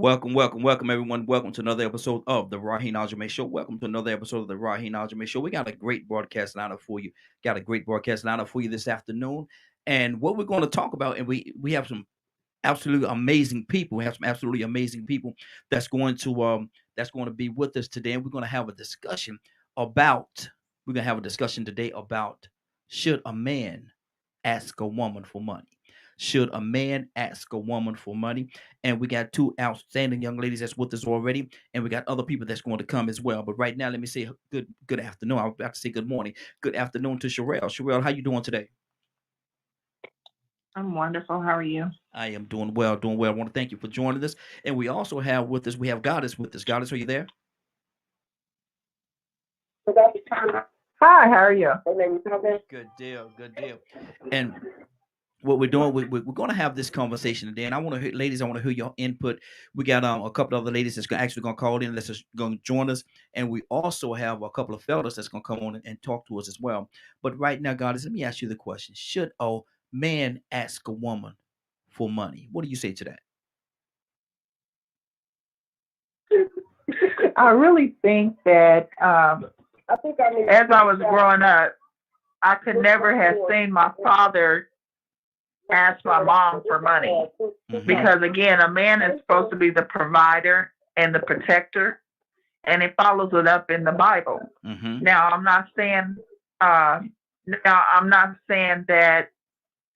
Welcome, everyone. Welcome to another episode of the Raheen Ashimi Show. Welcome to another episode of the Raheen Ashimi Show. We got a great broadcast lineup for you. Got a great broadcast lineup for you this afternoon. And what we're going to talk about, and we have some absolutely amazing people. We have some absolutely amazing people that's going to be with us today. And we're going to have a discussion about. We're going to have a discussion today about should a man ask a woman for money? Should a man ask a woman for money? And we got two outstanding young ladies that's with us already, and we got other people that's going to come as well. But right now, let me say good afternoon. I was about to say good morning. Good afternoon to Sherelle. Sherelle, how you doing today? I'm wonderful. How are you? I am doing well, doing well. I want to thank you for joining us. And we also have with us, we have Goddess with us. Goddess, are you there? Hi, how are you? Good deal, good deal. And what we're doing, we're going to have this conversation today, and I want to hear, ladies, I want to hear your input. We got a couple of other ladies that's actually going to call in, that's just going to join us, and we also have a couple of fellas that's going to come on and talk to us as well. But right now, Goddess, let me ask you the question: should a man ask a woman for money? What do you say to that? I really think that as I was growing up, I could never have seen my father ask my mom for money Mm-hmm. because, again, a man is supposed to be the provider and the protector, and it follows it up in the Bible. Mm-hmm. Now, uh, I'm not saying that,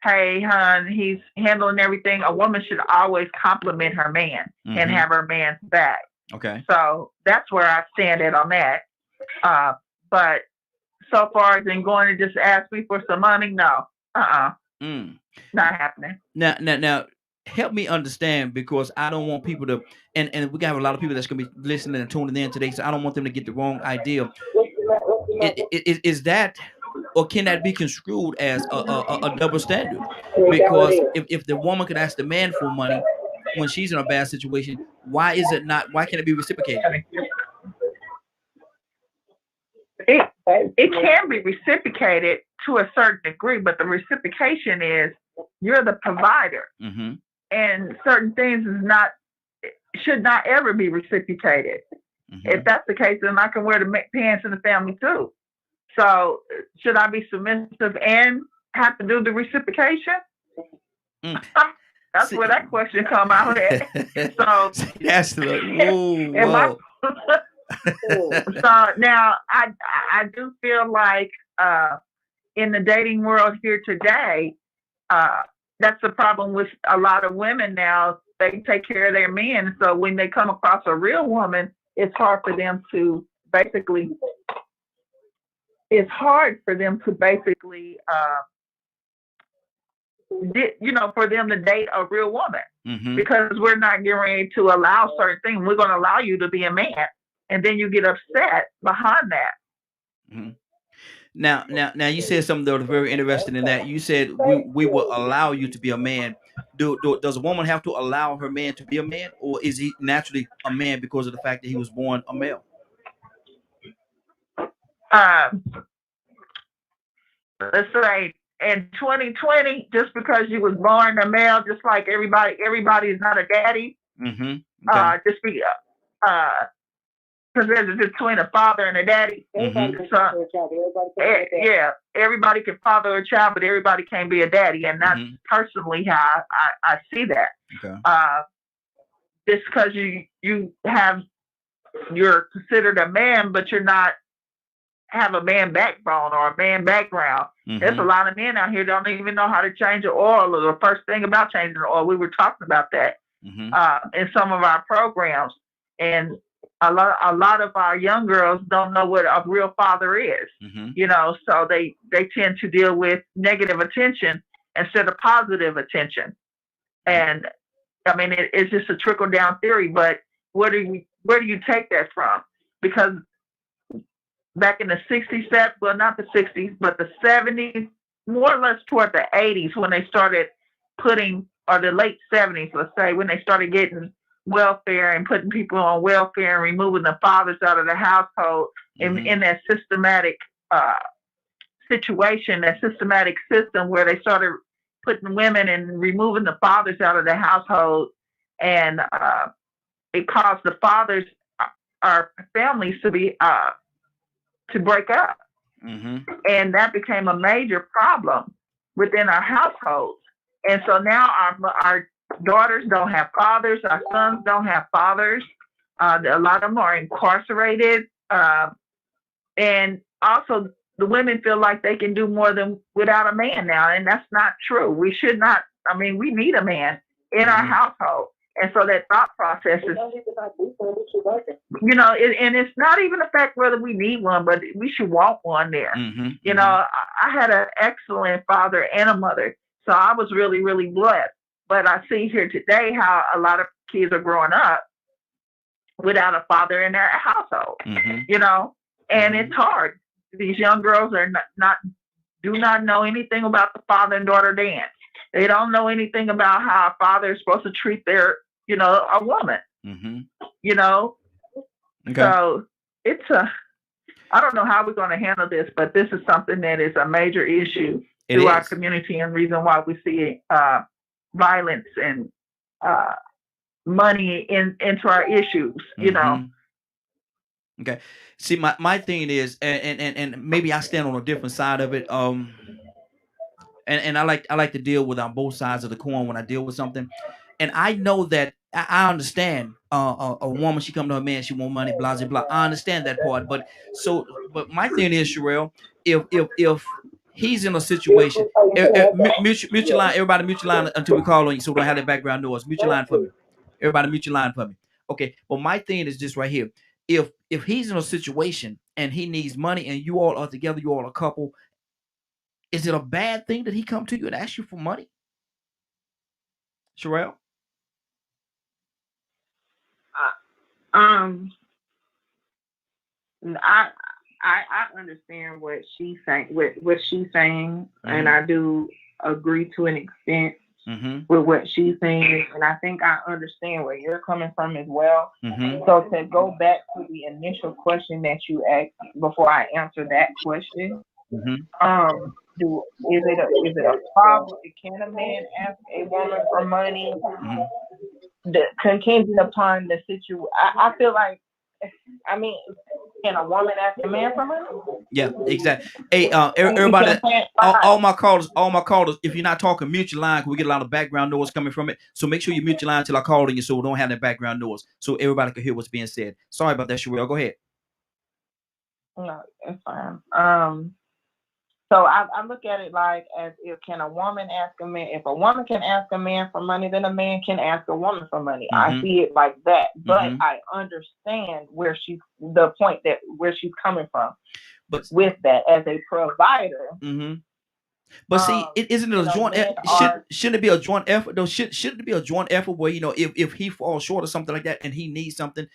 hey, hon, he's handling everything. A woman should always compliment her man and Mm-hmm. have her man's back. Okay. So that's where I stand at on that. Uh, but so far as in going to just ask me for some money, no, Mm. not happening. Now, help me understand because I don't want people to, and we got a lot of people that's gonna be listening and tuning in today, so I don't want them to get the wrong idea. Is that, or can that be construed as a double standard? Because if the woman could ask the man for money when she's in a bad situation, why is it not? Why can't it be reciprocated? It can be reciprocated to a certain degree, but the reciprocation is you're the provider, Mm-hmm. and certain things is not should not ever be reciprocated. If Mm-hmm. that's the case, then I can wear the pants in the family too. So should I be submissive and have to do the reciprocation? Mm. That's See, where that question come out at. So see, that's the whoa, am I? whoa. So now I do feel like in the dating world here today, uh, that's the problem with a lot of women now. They take care of their men, so when they come across a real woman, it's hard for them to basically. It's hard for them to basically, for them to date a real woman Mm-hmm. because we're not getting ready to allow certain things. We're going to allow you to be a man, and then you get upset behind that. Mm-hmm. Now, you said something that was very interesting in that you said we will allow you to be a man. Does a woman have to allow her man to be a man, or is he naturally a man because of the fact that he was born a male? Um, let's say in 2020, just because you was born a male, just like everybody is not a daddy. Mm-hmm. Okay. Just be uh, because there's a difference between a father and a daddy. Mm-hmm. So, yeah, everybody can father a child, but everybody can't be a daddy, and that's Mm-hmm. personally how I see that. Okay. Uh, just because you're considered a man, but you're not have a man backbone or a man background. There's a Mm-hmm. lot of men out here don't even know how to change the oil or the first thing about changing the oil. We were talking about that Mm-hmm. in some of our programs, and a lot of our young girls don't know what a real father is. Mm-hmm. So they tend to deal with negative attention instead of positive attention, and I mean it's just a trickle down theory. But where do you take that from? Because back in the 60s, well, not the 60s, but the 70s, more or less toward the 80s when they started putting, or the late 70s, let's say, when they started getting welfare and putting people on welfare and removing the fathers out of the household Mm-hmm. in that systematic uh, situation, that systematic system where they started putting women and removing the fathers out of the household and it caused the fathers, our families, to be to break up, and that became a major problem within our households. And so now our daughters don't have fathers, our sons don't have fathers. A lot of them are incarcerated, and also the women feel like they can do more than without a man now, and that's not true. We should not. I mean, we need a man in our household, and so that thought process is, and it's not even the fact whether we need one, but we should want one there. I had an excellent father and a mother, so I was really, really blessed. But I see here today how a lot of kids are growing up without a father in their household, and it's hard. These young girls are do not know anything about the father and daughter dance. They don't know anything about how a father is supposed to treat their, a woman. Okay. So it's I don't know how we're going to handle this, but this is something that is a major issue to our community, and reason why we see violence and money into our issues. Okay. See, my thing is, and maybe I stand on a different side of it. And I like to deal with on both sides of the coin when I deal with something. And I know that I understand a woman, she come to her man, she want money, blah blah blah. I understand that part, but my thing is, Sherelle, if he's in a situation, mutual line, everybody mutual line until we call on you, so we don't have that background noise. Mutual line for me, everybody mutual line for me. Okay, but my thing is this right here: if he's in a situation and he needs money, and you all are together, you all a couple, is it a bad thing that he come to you and ask you for money, Sherelle? I understand what she's saying. And I do agree to an extent with what she's saying, and I think I understand where you're coming from as well. So to go back to the initial question that you asked before I answer that question, is it a problem? Can a man ask a woman for money? Contingent upon the situation. I feel like, can a woman ask a man for money? Yeah, exactly. Hey, everybody, all my callers, if you're not talking, mute your line, because we get a lot of background noise coming from it. So make sure you mute your line until I call on you, so we don't have that background noise, so everybody can hear what's being said. Sorry about that, Sherelle. Go ahead. No, it's fine. So I look at it like, as if, can a woman ask a man? If a woman can ask a man for money, then a man can ask a woman for money. I see it like that, but I understand where she's coming from. But with that, as a provider. But see, isn't it a joint? Shouldn't it be a joint effort though? Shouldn't it be a joint effort where, if he falls short or something like that and he needs something,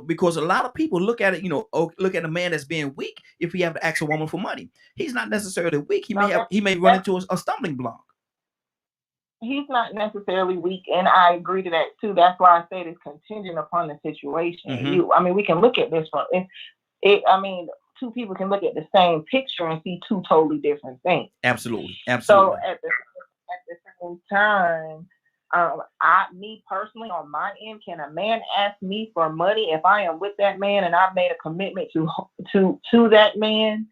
because a lot of people look at it, look at a man as being weak if he have to ask a woman for money. He's not necessarily weak. He may run into a stumbling block. He's not necessarily weak, and I agree to that too. That's why I said it's contingent upon the situation. We can look at this from two people can look at the same picture and see two totally different things. Absolutely. So at the same time, me personally, on my end, can a man ask me for money if I am with that man and I've made a commitment to that man,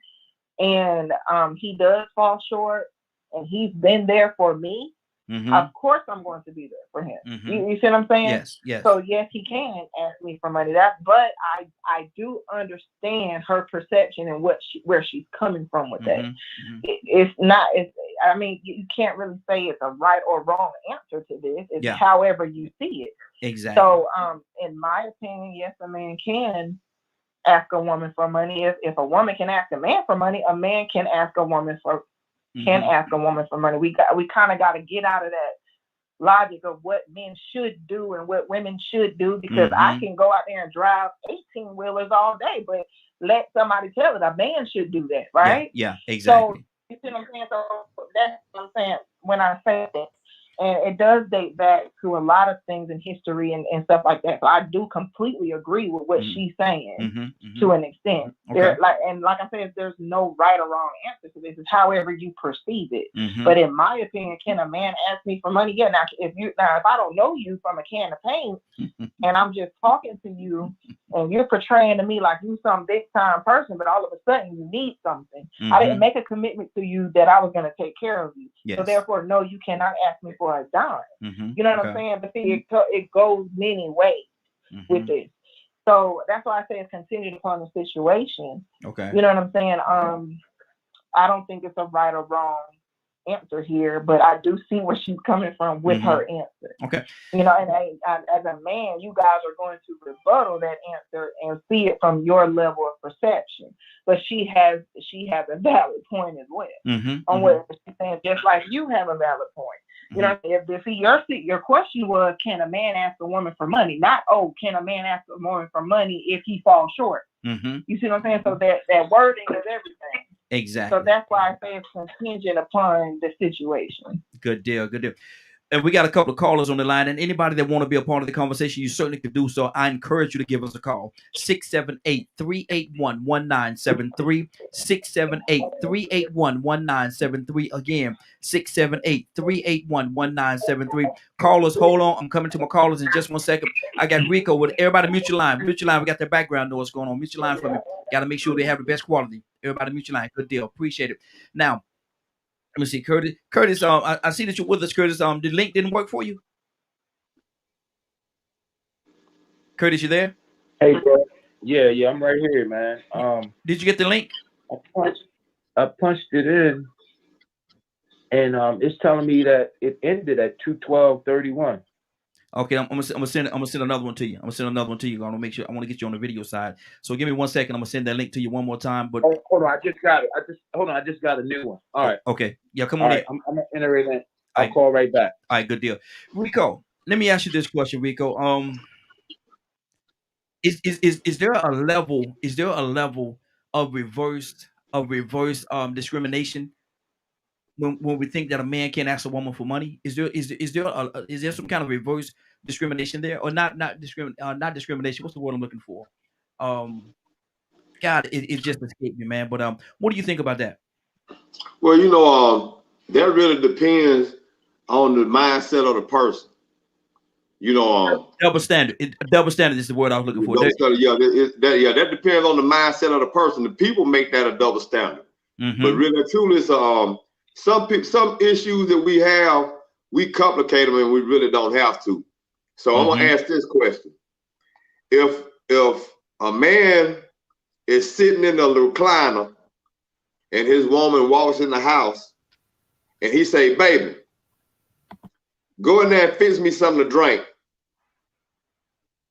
and he does fall short and he's been there for me? Of course I'm going to be there for him. You see what I'm saying? Yes. So yes, he can ask me for money. But I do understand her perception and where she's coming from with that. It's not. You can't really say it's a right or wrong answer to this. It's however you see it. Exactly. So in my opinion, yes, a man can ask a woman for money. If a woman can ask a man for money, a man can ask a woman for money. We kind of got to get out of that logic of what men should do and what women should do, because I can go out there and drive 18-wheelers all day, but let somebody tell it a man should do that, right? Yeah, exactly. So you see what I'm saying? So that's what I'm saying when I say that. And it does date back to a lot of things in history and stuff like that. So I do completely agree with what she's saying to an extent. Okay. Like I said, there's no right or wrong answer to this. It's however you perceive it. But in my opinion, can a man ask me for money? Yeah. Now, if I don't know you from a can of paint and I'm just talking to you and you're portraying to me like you some big time person, but all of a sudden you need something. I didn't make a commitment to you that I was going to take care of you. Yes. So therefore, no, you cannot ask me for a dime. You know what I'm saying? But see, it goes many ways with this. So that's why I say it's contingent upon the situation. Okay. You know what I'm saying? I don't think it's a right or wrong answer here, but I do see where she's coming from with her answer. Okay. You know, and as a man, you guys are going to rebuttal that answer and see it from your level of perception. But she has a valid point as well on what she's saying, just like you have a valid point. You know, your question was, can a man ask a woman for money? Not, can a man ask a woman for money if he falls short? You see what I'm saying? So that wording is everything. Exactly. So that's why I say it's contingent upon the situation. Good deal. And we got a couple of callers on the line, and anybody that want to be a part of the conversation, you certainly can do so. I encourage you to give us a call. 678-381-1973. 678-381-1973. Again, 678-381-1973. Callers, hold on. I'm coming to my callers in just 1 second. I got Rico with everybody. Mute your line. We got that background noise going on. Mute your line for me. Got to make sure they have the best quality. Everybody mute your line. Good deal. Appreciate it. Now, let me see, Curtis. I see that you're with us, Curtis. The link didn't work for you. Curtis, you there? Hey, bro. Yeah, I'm right here, man. Did you get the link? I punched it in, and it's telling me that it ended at 2:12:31. Okay, I'm gonna send another one to you. I'm gonna make sure I want to get you on the video side. So give me 1 second. I'm gonna send that link to you one more time. But hold on, I just got it. I just got a new one. All right. Okay. Yeah, come on in. I'm gonna enter it in. I'll call right back. All right, good deal. Rico, let me ask you this question, Rico. Is there a level of reverse discrimination when we think that a man can't ask a woman for money? Is there some kind of reverse discrimination there, or not discrimination? What's the word I'm looking for? God, it just escaped me, man. But what do you think about that? Well, that really depends on the mindset of the person. Double standard. Double standard is the word I was looking for. That depends on the mindset of the person. The people make that a double standard. But really, truly, some issues that we have, we complicate them and we really don't have to. So I'm gonna ask this question: If a man is sitting in the recliner and his woman walks in the house and he say, "Baby, go in there and fix me something to drink,"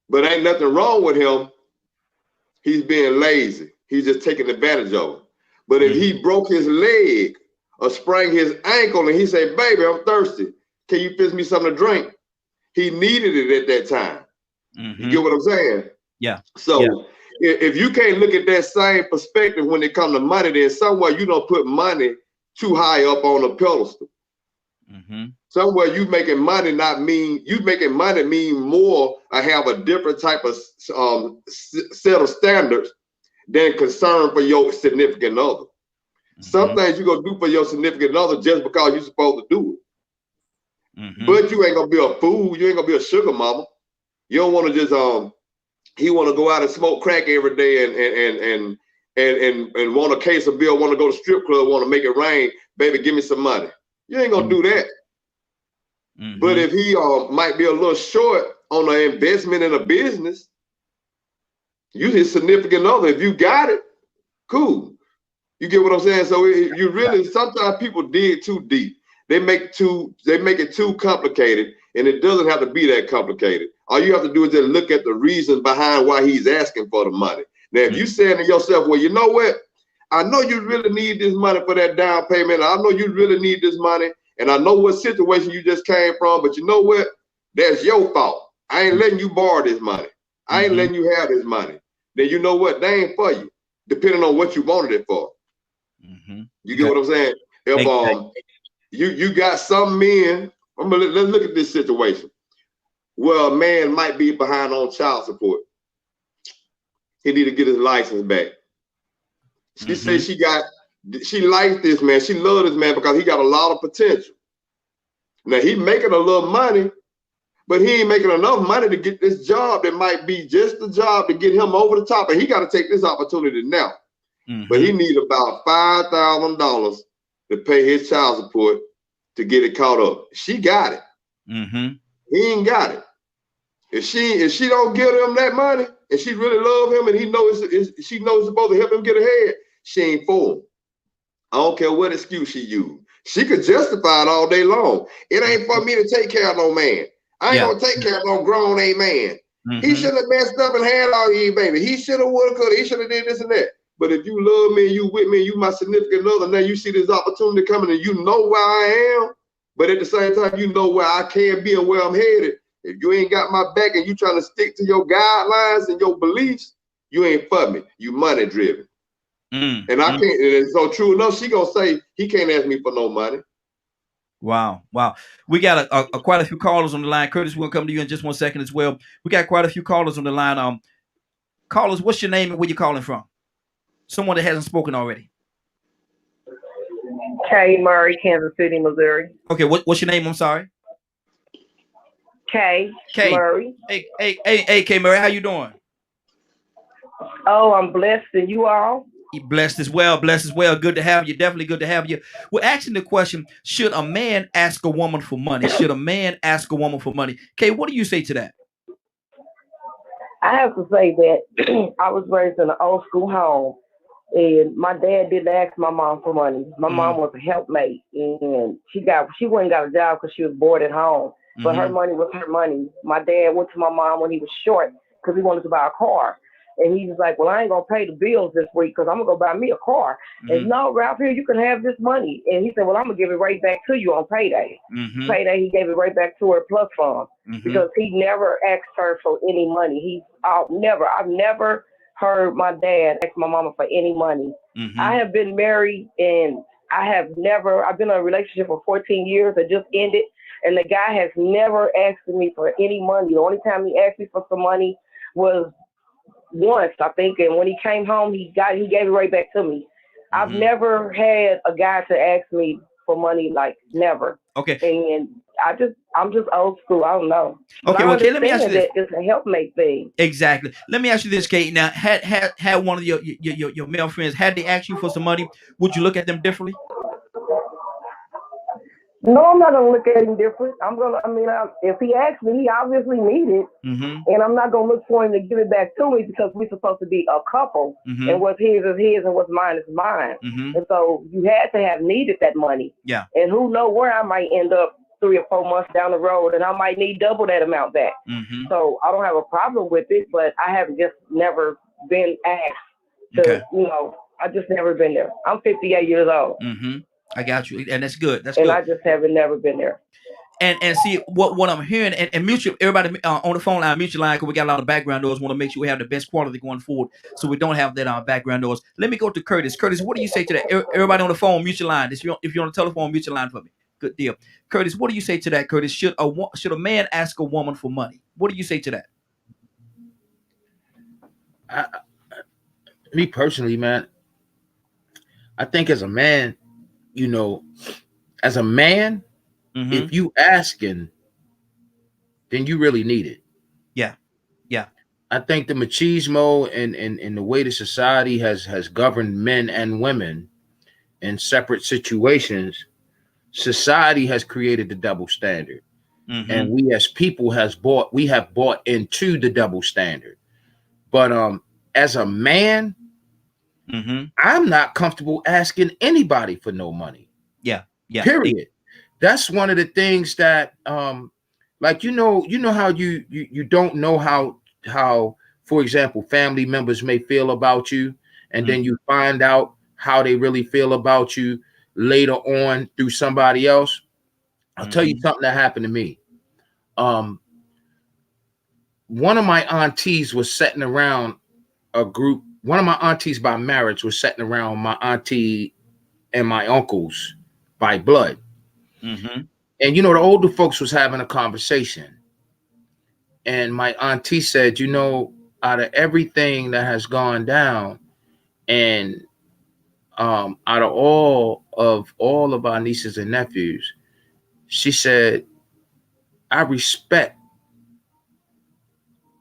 but ain't nothing wrong with him, he's being lazy. He's just taking advantage of her. But if he broke his leg or sprained his ankle and he said, "Baby, I'm thirsty. Can you fix me something to drink?" He needed it at that time. You get what I'm saying? Yeah. So if you can't look at that same perspective when it comes to money, then somewhere you don't put money too high up on a pedestal. Somewhere you making money mean more. I have a different type of set of standards than concern for your significant other. Some things you gonna do for your significant other just because you're supposed to do it. But you ain't gonna be a fool. You ain't gonna be a sugar mama. You don't want to just he want to go out and smoke crack every day and want a case of beer, want to go to strip club, want to make it rain. Baby, give me some money. You ain't gonna do that. But if he might be a little short on an investment in a business, you his significant other. If you got it, cool. You get what I'm saying? So you really, sometimes people dig too deep. They make it too complicated, and it doesn't have to be that complicated. All you have to do is just look at the reason behind why he's asking for the money. Now, if you saying to yourself, well, you know what? I know you really need this money for that down payment. I know you really need this money, and I know what situation you just came from, but you know what? That's your fault. I ain't letting you borrow this money. I ain't letting you have this money. Then you know what? They ain't for you, depending on what you wanted it for. You get what I'm saying? If you got some men let's look at this situation. Well, a man might be behind on child support. He need to get his license back. She said she likes this man. She loves this man because he got a lot of potential. Now he making a little money, but he ain't making enough money to get this job that might be just the job to get him over the top. And he got to take this opportunity now. But he need about $5,000 to pay his child support to get it caught up. She got it. He ain't got it. If she don't give him that money and she really love him and he knows she knows it's supposed to help him get ahead, she ain't for him. I don't care what excuse she used. She could justify it all day long. It ain't for me to take care of no man. I ain't gonna take care of no grown a man. He should have messed up and had all these baby. He should have, would have, could have. He should have did this and that. But if you love me and you with me and you my significant other, now you see this opportunity coming and you know where I am, but at the same time, you know where I can be and where I'm headed. If you ain't got my back and you trying to stick to your guidelines and your beliefs, you ain't for me. You money driven. And I can't, and so true enough, she gonna say he can't ask me for no money. Wow. We got a quite a few callers on the line. Curtis, we're gonna come to you in just 1 second as well. We got quite a few callers on the line. Callers, what's your name and where you calling from? Someone that hasn't spoken already. Kay Murray, Kansas City, Missouri. Okay, what's your name? I'm sorry. Kay Murray. Hey, Kay Murray, how you doing? Oh, I'm blessed, and you all? Blessed as well. Good to have you. Definitely good to have you. We're asking the question, should a man ask a woman for money? Should a man ask a woman for money? Kay, what do you say to that? I have to say that I was raised in an old school home, and my dad didn't ask my mom for money. My mom was a helpmate, and she went and got a job because she was bored at home. But her money was her money. My dad went to my mom when he was short because he wanted to buy a car. And he was like, well, I ain't going to pay the bills this week because I'm going to go buy me a car. And no, Ralph, here, you can have this money. And he said, well, I'm going to give it right back to you on payday. Payday, he gave it right back to her plus fund because he never asked her for any money. I've never heard my dad ask my mama for any money. I have been married and I've been in a relationship for 14 years that just ended. And the guy has never asked me for any money. The only time he asked me for some money was once, I think, and when he came home, he gave it right back to me. I've never had a guy to ask me for money, like never. Okay. And I'm just old school. I don't know. Okay, well, Kay, let me ask you this. It's a helpmate thing. Exactly. Let me ask you this, Kay. Now, had one of your male friends, had they asked you for some money, would you look at them differently? No, I'm not gonna look at him different. If he asks me, he obviously needs it, and I'm not gonna look for him to give it back to me because we're supposed to be a couple, and what's his is his, and what's mine is mine. And so you had to have needed that money. Yeah. And who knows where I might end up 3 or 4 months down the road, and I might need double that amount back. So I don't have a problem with it, but I have just never been asked to. I just never been there. I'm 58 years old. I got you, and that's good. And I just haven't never been there. And see what I'm hearing, and mutual everybody on the phone line, mutual line, because we got a lot of background noise. Want to make sure we have the best quality going forward, so we don't have that background noise. Let me go to Curtis. Curtis, what do you say to that? Everybody on the phone, mutual line. If you're on the telephone, mutual line for me. Good deal. Curtis, what do you say to that? Curtis, should a man ask a woman for money? What do you say to that? Me personally, man, I think as a man, if you asking, then you really need it. Yeah. I think the machismo and the way the society has governed men and women in separate situations, society has created the double standard. And we as people have bought into the double standard. But as a man, I'm not comfortable asking anybody for no money. Yeah. Period. That's one of the things that how you don't know how, for example, family members may feel about you, and then you find out how they really feel about you later on through somebody else. I'll tell you something that happened to me. One of my aunties was sitting around a group. One of my aunties by marriage was sitting around my auntie and my uncles by blood. And the older folks was having a conversation, and my auntie said, out of everything that has gone down, and out of all of our nieces and nephews, she said, I respect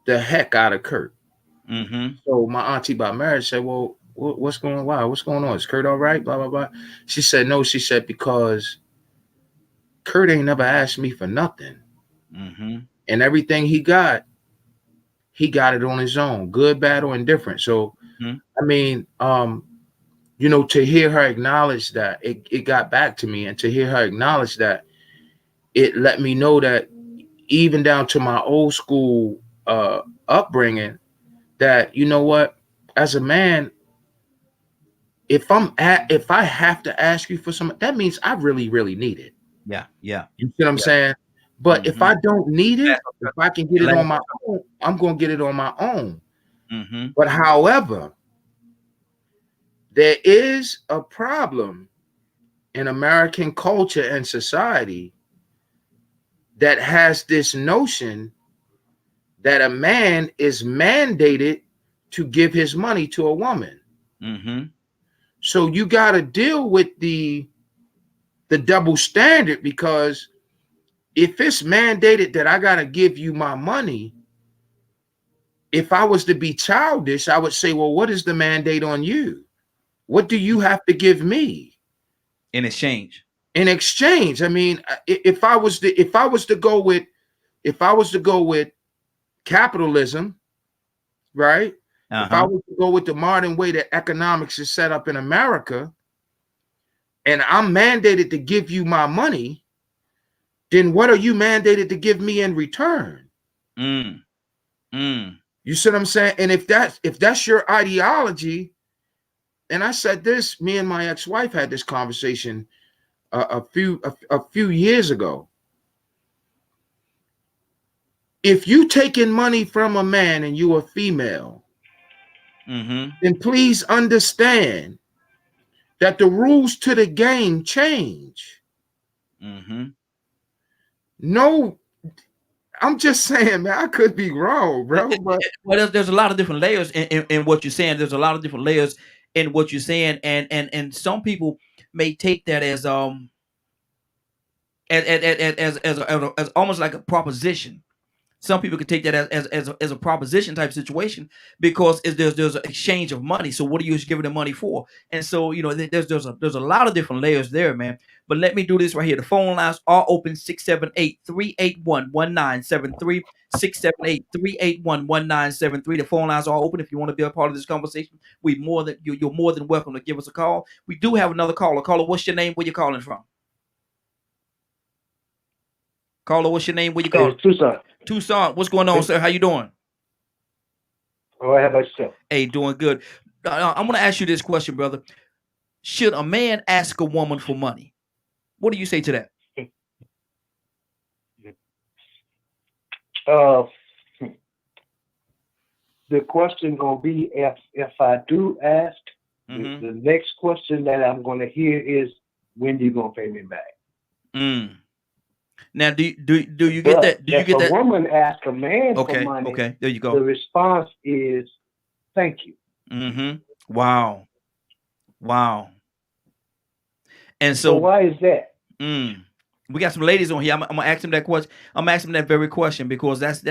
the heck out of Kurt. So my auntie about marriage said, well, what's going on? What's going on? Is Kurt all right? Blah, blah, blah. She said, no. She said, because Kurt ain't never asked me for nothing. And everything he got it on his own, good, bad, or indifferent. So, I mean, to hear her acknowledge that, it got back to me. And to hear her acknowledge that, it let me know that even down to my old school upbringing, that, you know what, as a man, if I have to ask you for something, that means I really, really need it. Yeah. You see what I'm saying? But if I don't need it, if I can get it on my own, I'm going to get it on my own. But however, there is a problem in American culture and society that has this notion that a man is mandated to give his money to a woman. So you got to deal with the double standard, because if it's mandated that I got to give you my money, if I was to be childish, I would say, well, what is the mandate on you? What do you have to give me in exchange? I mean, if I was to go with capitalism, right? If I was to go with the modern way that economics is set up in America, and I'm mandated to give you my money, then what are you mandated to give me in return? You see what I'm saying? And if that's your ideology, and I said this, me and my ex-wife had this conversation a few years ago. If you taking money from a man and you a female, then please understand that the rules to the game change. No, I'm just saying, man, I could be wrong, bro. But well, there's a lot of different layers in what you're saying. There's a lot of different layers in what you're saying, and some people may take that as almost like a proposition. Some people could take that as a proposition type situation, because there's an exchange of money. So what are you giving the money for? And so there's a lot of different layers there, man. But let me do this right here. The phone lines are open: 678-381-1973. 678-381-1973. The phone lines are open. If you want to be a part of this conversation, you're more than welcome to give us a call. We do have another caller. Caller, what's your name? Where you calling from? Caller, what's your name? Where you calling? Tucson. What's going on, sir? How you doing? All right, how about yourself? Hey, doing good. I'm going to ask you this question, brother. Should a man ask a woman for money? What do you say to that? The question gonna be, if I do ask, the next question that I'm gonna hear is, when you gonna pay me back? Now, do you get that? Do you get that? If a woman asks a man for money, okay, there you go. The response is, thank you. Wow. And so why is that? We got some ladies on here. I'm gonna ask them that question. I'm asking that very question, because that's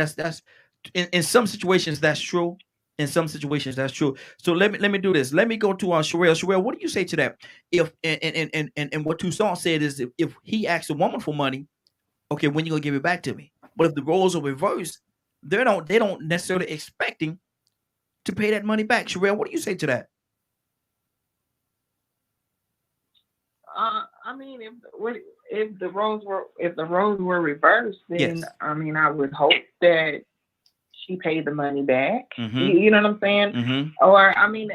in some situations that's true. In some situations that's true. So let me do this. Let me go to Sherelle. Sherelle, what do you say to that? If and what Toussaint said is, if he asks a woman for money, okay, when you gonna give it back to me? But if the roles are reversed, they don't necessarily expecting to pay that money back. Sherelle, what do you say to that? I mean, if the roles were reversed, then yes. I mean, I would hope that she paid the money back. You know what I'm saying? Or I mean,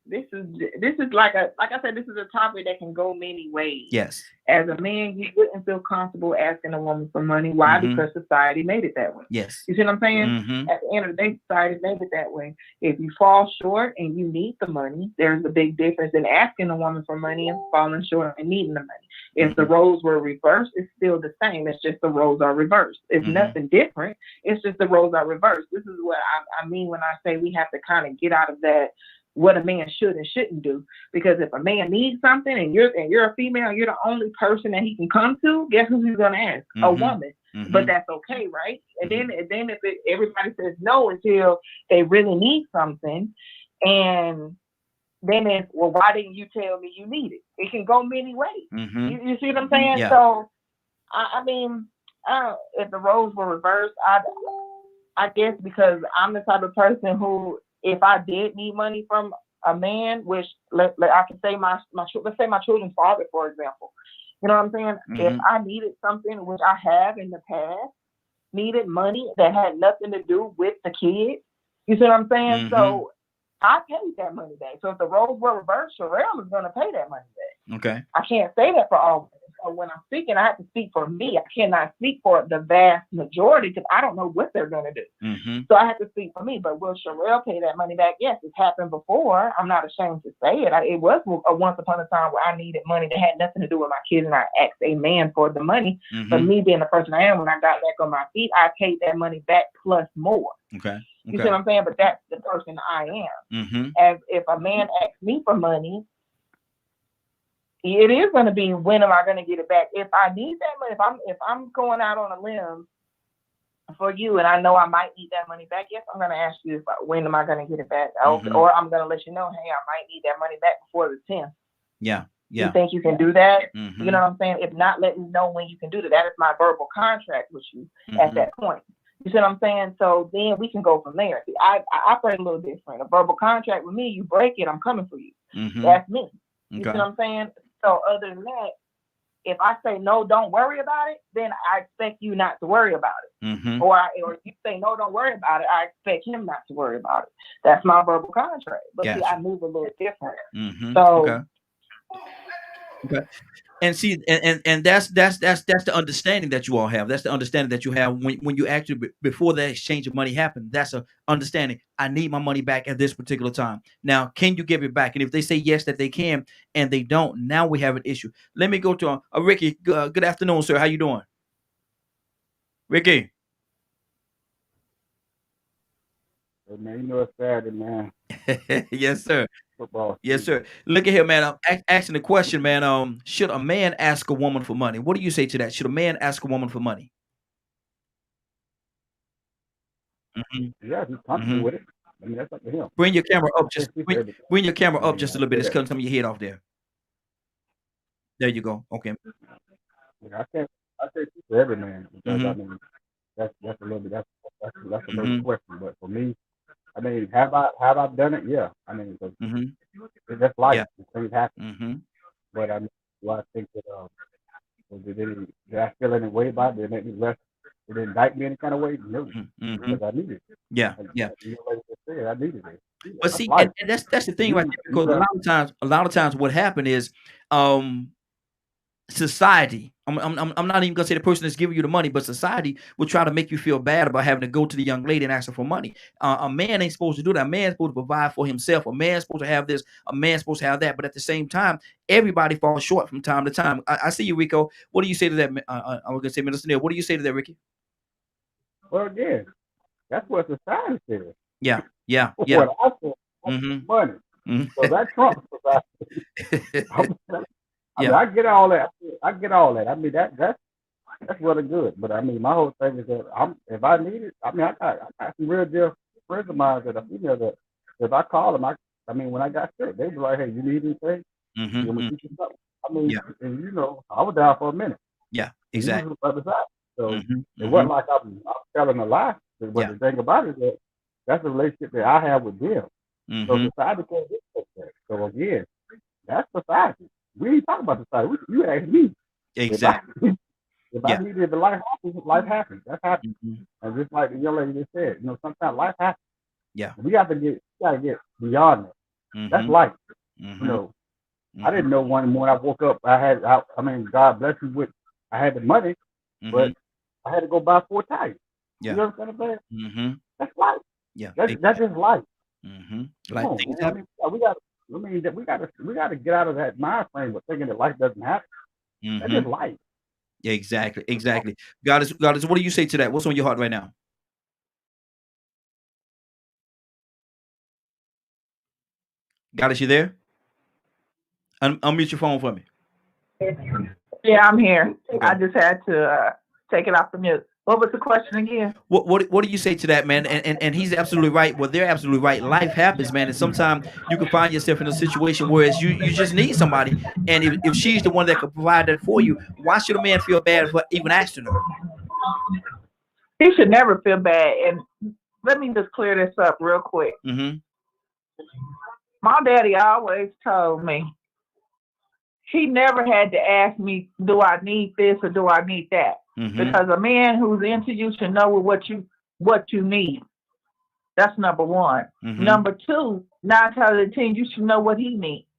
this is like I said, this is a topic that can go many ways. Yes. As a man, you wouldn't feel comfortable asking a woman for money. Why? Because society made it that way. Yes. You see what I'm saying? At the end of the day, society made it that way. If you fall short and you need the money, there's a big difference in asking a woman for money and falling short and needing the money. If the roles were reversed, it's still the same. It's just the roles are reversed. It's nothing different. It's just the roles are reversed. This is what I mean when I say we have to kind of get out of that what a man should and shouldn't do. Because if a man needs something and you're a female, you're the only person that he can come to, guess who he's gonna ask? A woman. But that's okay, right? And then if everybody says no until they really need something, and then it's, well, why didn't you tell me you need it? It can go many ways. You see what I'm saying? Yeah. So I mean, if the roles were reversed, I guess because I'm the type of person who, if I did need money from a man, which I can say let's say my children's father, for example. You know what I'm saying? If I needed something, which I have in the past, needed money that had nothing to do with the kids. You see what I'm saying? So I paid that money back. So if the roles were reversed, Sherelle is going to pay that money back. Okay. I can't say that for all women. So when I'm speaking, I have to speak for me. I cannot speak for the vast majority because I don't know what they're going to do. So I have to speak for me. But will Sherelle pay that money back? Yes, it's happened before. I'm not ashamed to say it. It was once upon a time where I needed money that had nothing to do with my kids, and I asked a man for the money. But me being the person I am, when I got back on my feet, I paid that money back plus more. Okay. You see what I'm saying? But that's the person I am. As if a man asks me for money, it is going to be, when am I going to get it back? If I need that money, if I'm going out on a limb for you and I know I might need that money back, yes, I'm going to ask you when am I going to get it back? Or I'm going to let you know, hey, I might need that money back before the 10th. Yeah. You think you can do that? You know what I'm saying? If not, let me know when you can do that. That is my verbal contract with you at that point. You see what I'm saying? So then we can go from there. See, I operate a little different. A verbal contract with me, you break it, I'm coming for you. That's me. You see what I'm saying? So other than that, if I say no, don't worry about it, then I expect you not to worry about it. Or if you say no, don't worry about it, I expect him not to worry about it. That's my verbal contract. But see, I move a little different. So okay. And see, and that's the understanding that you all have. That's the understanding that you have when you actually, before the exchange of money happened. That's a understanding. I need my money back at this particular time. Now, can you give it back? And if they say yes, that they can, and they don't, now we have an issue. Let me go to Ricky. Good afternoon, sir. How you doing, Ricky? Hey, man, you know it's Saturday, man. Yes, sir. Football. Yes, sir. Look at here, man. I'm asking the question, man. Should a man ask a woman for money? What do you say to that? Should a man ask a woman for money? Yeah, he's comfortable with it. I mean, that's up to him. Bring your camera up. Just bring your camera up just a little bit. It's cutting some of your head off there. There you go. Okay. I say speak for every man, because I mean that's a little bit that's a little question. But for me, I mean, have I done it? Yeah. I mean, that's life. Yeah. Things happen. But I mean, do I think that did I feel any way about it? Did it make me less? Did it indict me any kind of way? No, because I needed it. Yeah. Yeah. Like I said, I needed it. But see, and that's the thing right there, because a lot of times what happened is society. I'm not even gonna say the person that's giving you the money, but society will try to make you feel bad about having to go to the young lady and ask her for money. A man ain't supposed to do that. A man's supposed to provide for himself. A man's supposed to have this. A man's supposed to have that. But at the same time, everybody falls short from time to time. I see you, Rico. What do you say to that? I was gonna say, Minister Neil. What do you say to that, Ricky? Well, again, that's what society says. Yeah. What I said, money. So that trumps society. I mean, I get all that. I mean, that's really good. But I mean, my whole thing is that if I need it, I mean, I got some real dear friends of mine that are female that if I call them, I mean, when I got sick, they be like, hey, you need anything? You want me to teach you something? I mean, and you know, I was down for a minute. Yeah, exactly. So it wasn't like I'm telling a lie. But the thing about it is that that's the relationship that I have with them. So society can't get that. So again, that's society. We ain't talking about society. You ask me. Exactly. If I needed, the life happens. That's happening. And just like the young lady just said, you know, sometimes life happens. Yeah. We got to get beyond that. That's life. You know, I didn't know when I woke up, I mean, God bless you with, I had the money, but I had to go buy 4 tires. Yeah. You understand what I'm saying? That's life. Yeah. That's just life. Like on, things I mean, we got to get out of that mind frame of thinking that life doesn't happen. That's just life. Yeah, exactly. Goddess, what do you say to that? What's on your heart right now? Goddess, you there? Unmute your phone for me. Yeah, I'm here. Okay. I just had to take it off the mute. What was the question again? What do you say to that, man? And he's absolutely right. Well, they're absolutely right. Life happens, man. And sometimes you can find yourself in a situation where you just need somebody. And if she's the one that can provide that for you, why should a man feel bad for even asking her? He should never feel bad. And let me just clear this up real quick. My daddy always told me he never had to ask me, do I need this or do I need that? Because a man who's into you should know what you need. That's number one. Number two, 9 times out of 10, you should know what he needs.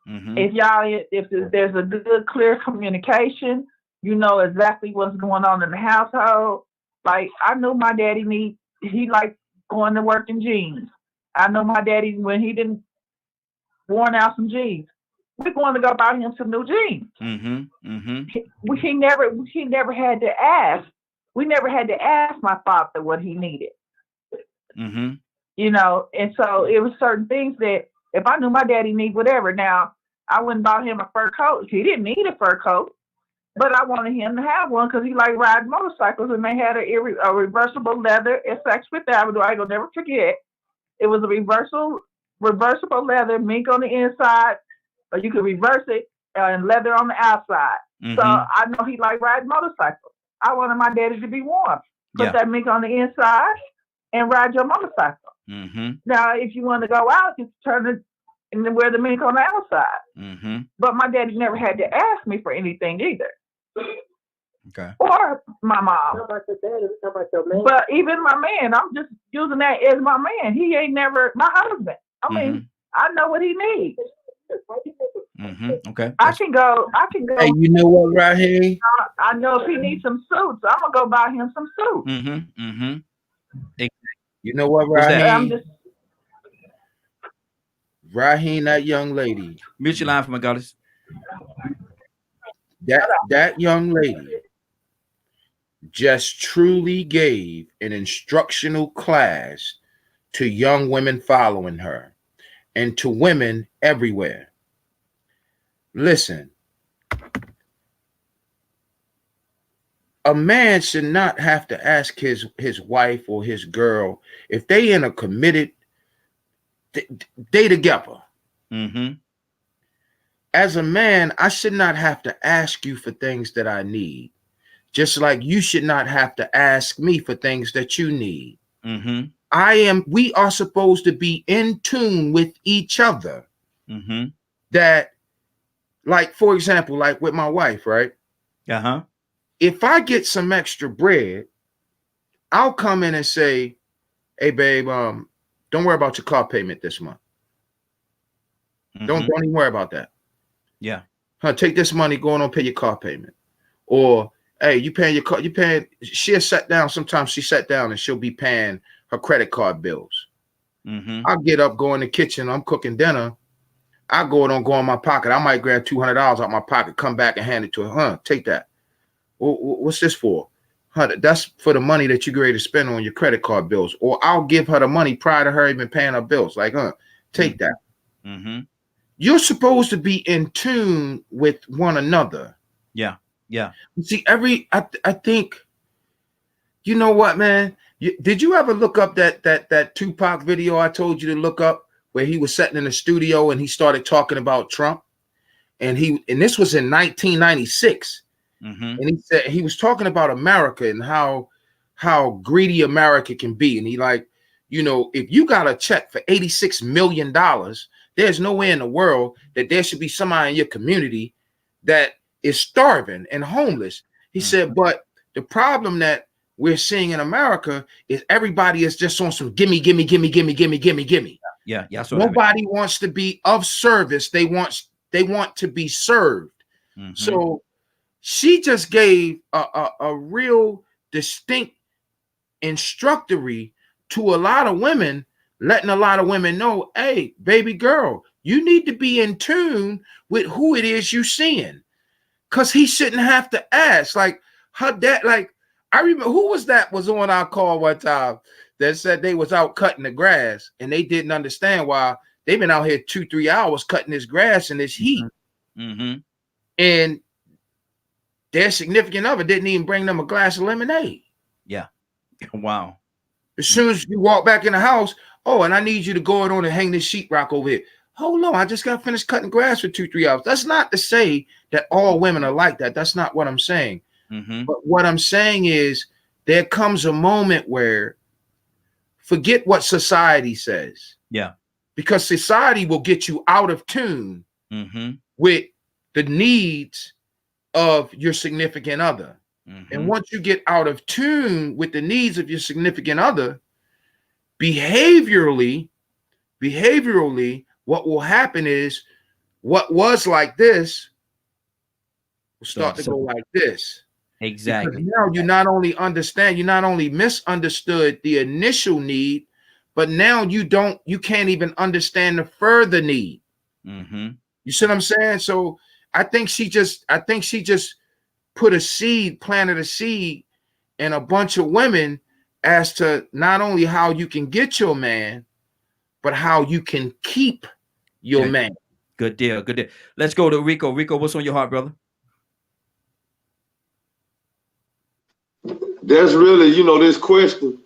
If there's a good, clear communication, you know exactly what's going on in the household. Like, I knew my daddy he liked going to work in jeans. I know my daddy, when he didn't worn out some jeans, we're going to go buy him some new jeans. He never had to ask. We never had to ask my father what he needed. You know, and so it was certain things that if I knew my daddy need whatever, now I wouldn't buy him a fur coat. He didn't need a fur coat, but I wanted him to have one because he liked riding motorcycles, and they had a reversible leather at Saks Fifth Avenue. I will never forget. It was a reversible leather, mink on the inside, or you could reverse it and leather on the outside. So I know he liked riding motorcycles. I wanted my daddy to be warm. Put that mink on the inside and ride your motorcycle. Now, if you want to go out, you turn it and then wear the mink on the outside. But my daddy never had to ask me for anything either. Okay. Or my mom. But even my man, I'm just using that as my man. He ain't never my husband. I mean, I know what he needs. Okay. I can go. Hey, you know what, Raheen? I know if he needs some suits, I'm gonna go buy him some suits. You know what, Raheen? Raheen, that young lady. Mute your line for my goddess. That young lady just truly gave an instructional class to young women following her and to women everywhere. Listen, a man should not have to ask his wife or his girl if they in a committed, they together. As a man, I should not have to ask you for things that I need. Just like you should not have to ask me for things that you need. We are supposed to be in tune with each other. That, like, for example, like with my wife, right? If I get some extra bread, I'll come in and say, hey, babe, don't worry about your car payment this month. Don't even worry about that. Take this money, go on and pay your car payment. Or, hey, you paying your car, she'll sit down. Sometimes she sat down and she'll be paying her credit card bills. I'll get up, go in the kitchen, I'm cooking dinner. I go in my pocket. I might grab $200 out my pocket, come back and hand it to her. Take that. What's this for? That's for the money that you're ready to spend on your credit card bills. Or I'll give her the money prior to her even paying her bills. Like, take that. You're supposed to be in tune with one another. See, I think, you know what, man? Did you ever look up that Tupac video I told you to look up, where he was sitting in the studio and he started talking about Trump? And this was in 1996. And he said, he was talking about America and how greedy America can be. And he like, you know, if you got a check for $86 million, there's no way in the world that there should be somebody in your community that is starving and homeless. He said, but the problem that we're seeing in America is everybody is just on some gimme. Yeah. Nobody wants to be of service. They want to be served. So she just gave a real distinct instructory to a lot of women, letting a lot of women know, hey, baby girl, you need to be in tune with who it is you seeing. Because he shouldn't have to ask. Like her dad, like I remember who was on our call one time that said they was out cutting the grass and they didn't understand why they've been out here 2-3 hours cutting this grass in this heat. And their significant other didn't even bring them a glass of lemonade. Yeah. Wow. As soon as you walk back in the house, oh, and I need you to go on and hang this sheetrock over here. Hold on, I just got finished cutting grass for 2-3 hours. That's not to say that all women are like that. That's not what I'm saying. But what I'm saying is there comes a moment where forget what society says. Yeah. Because society will get you out of tune with the needs of your significant other. And once you get out of tune with the needs of your significant other, behaviorally, what will happen is what was like this will start to go like this. Exactly. Because now you not only misunderstood the initial need, but now you can't even understand the further need. You see what I'm saying? So I think she just planted a seed in a bunch of women as to not only how you can get your man, but how you can keep your man. Good deal. Let's go to Rico. Rico, what's on your heart, brother? That's really, this question,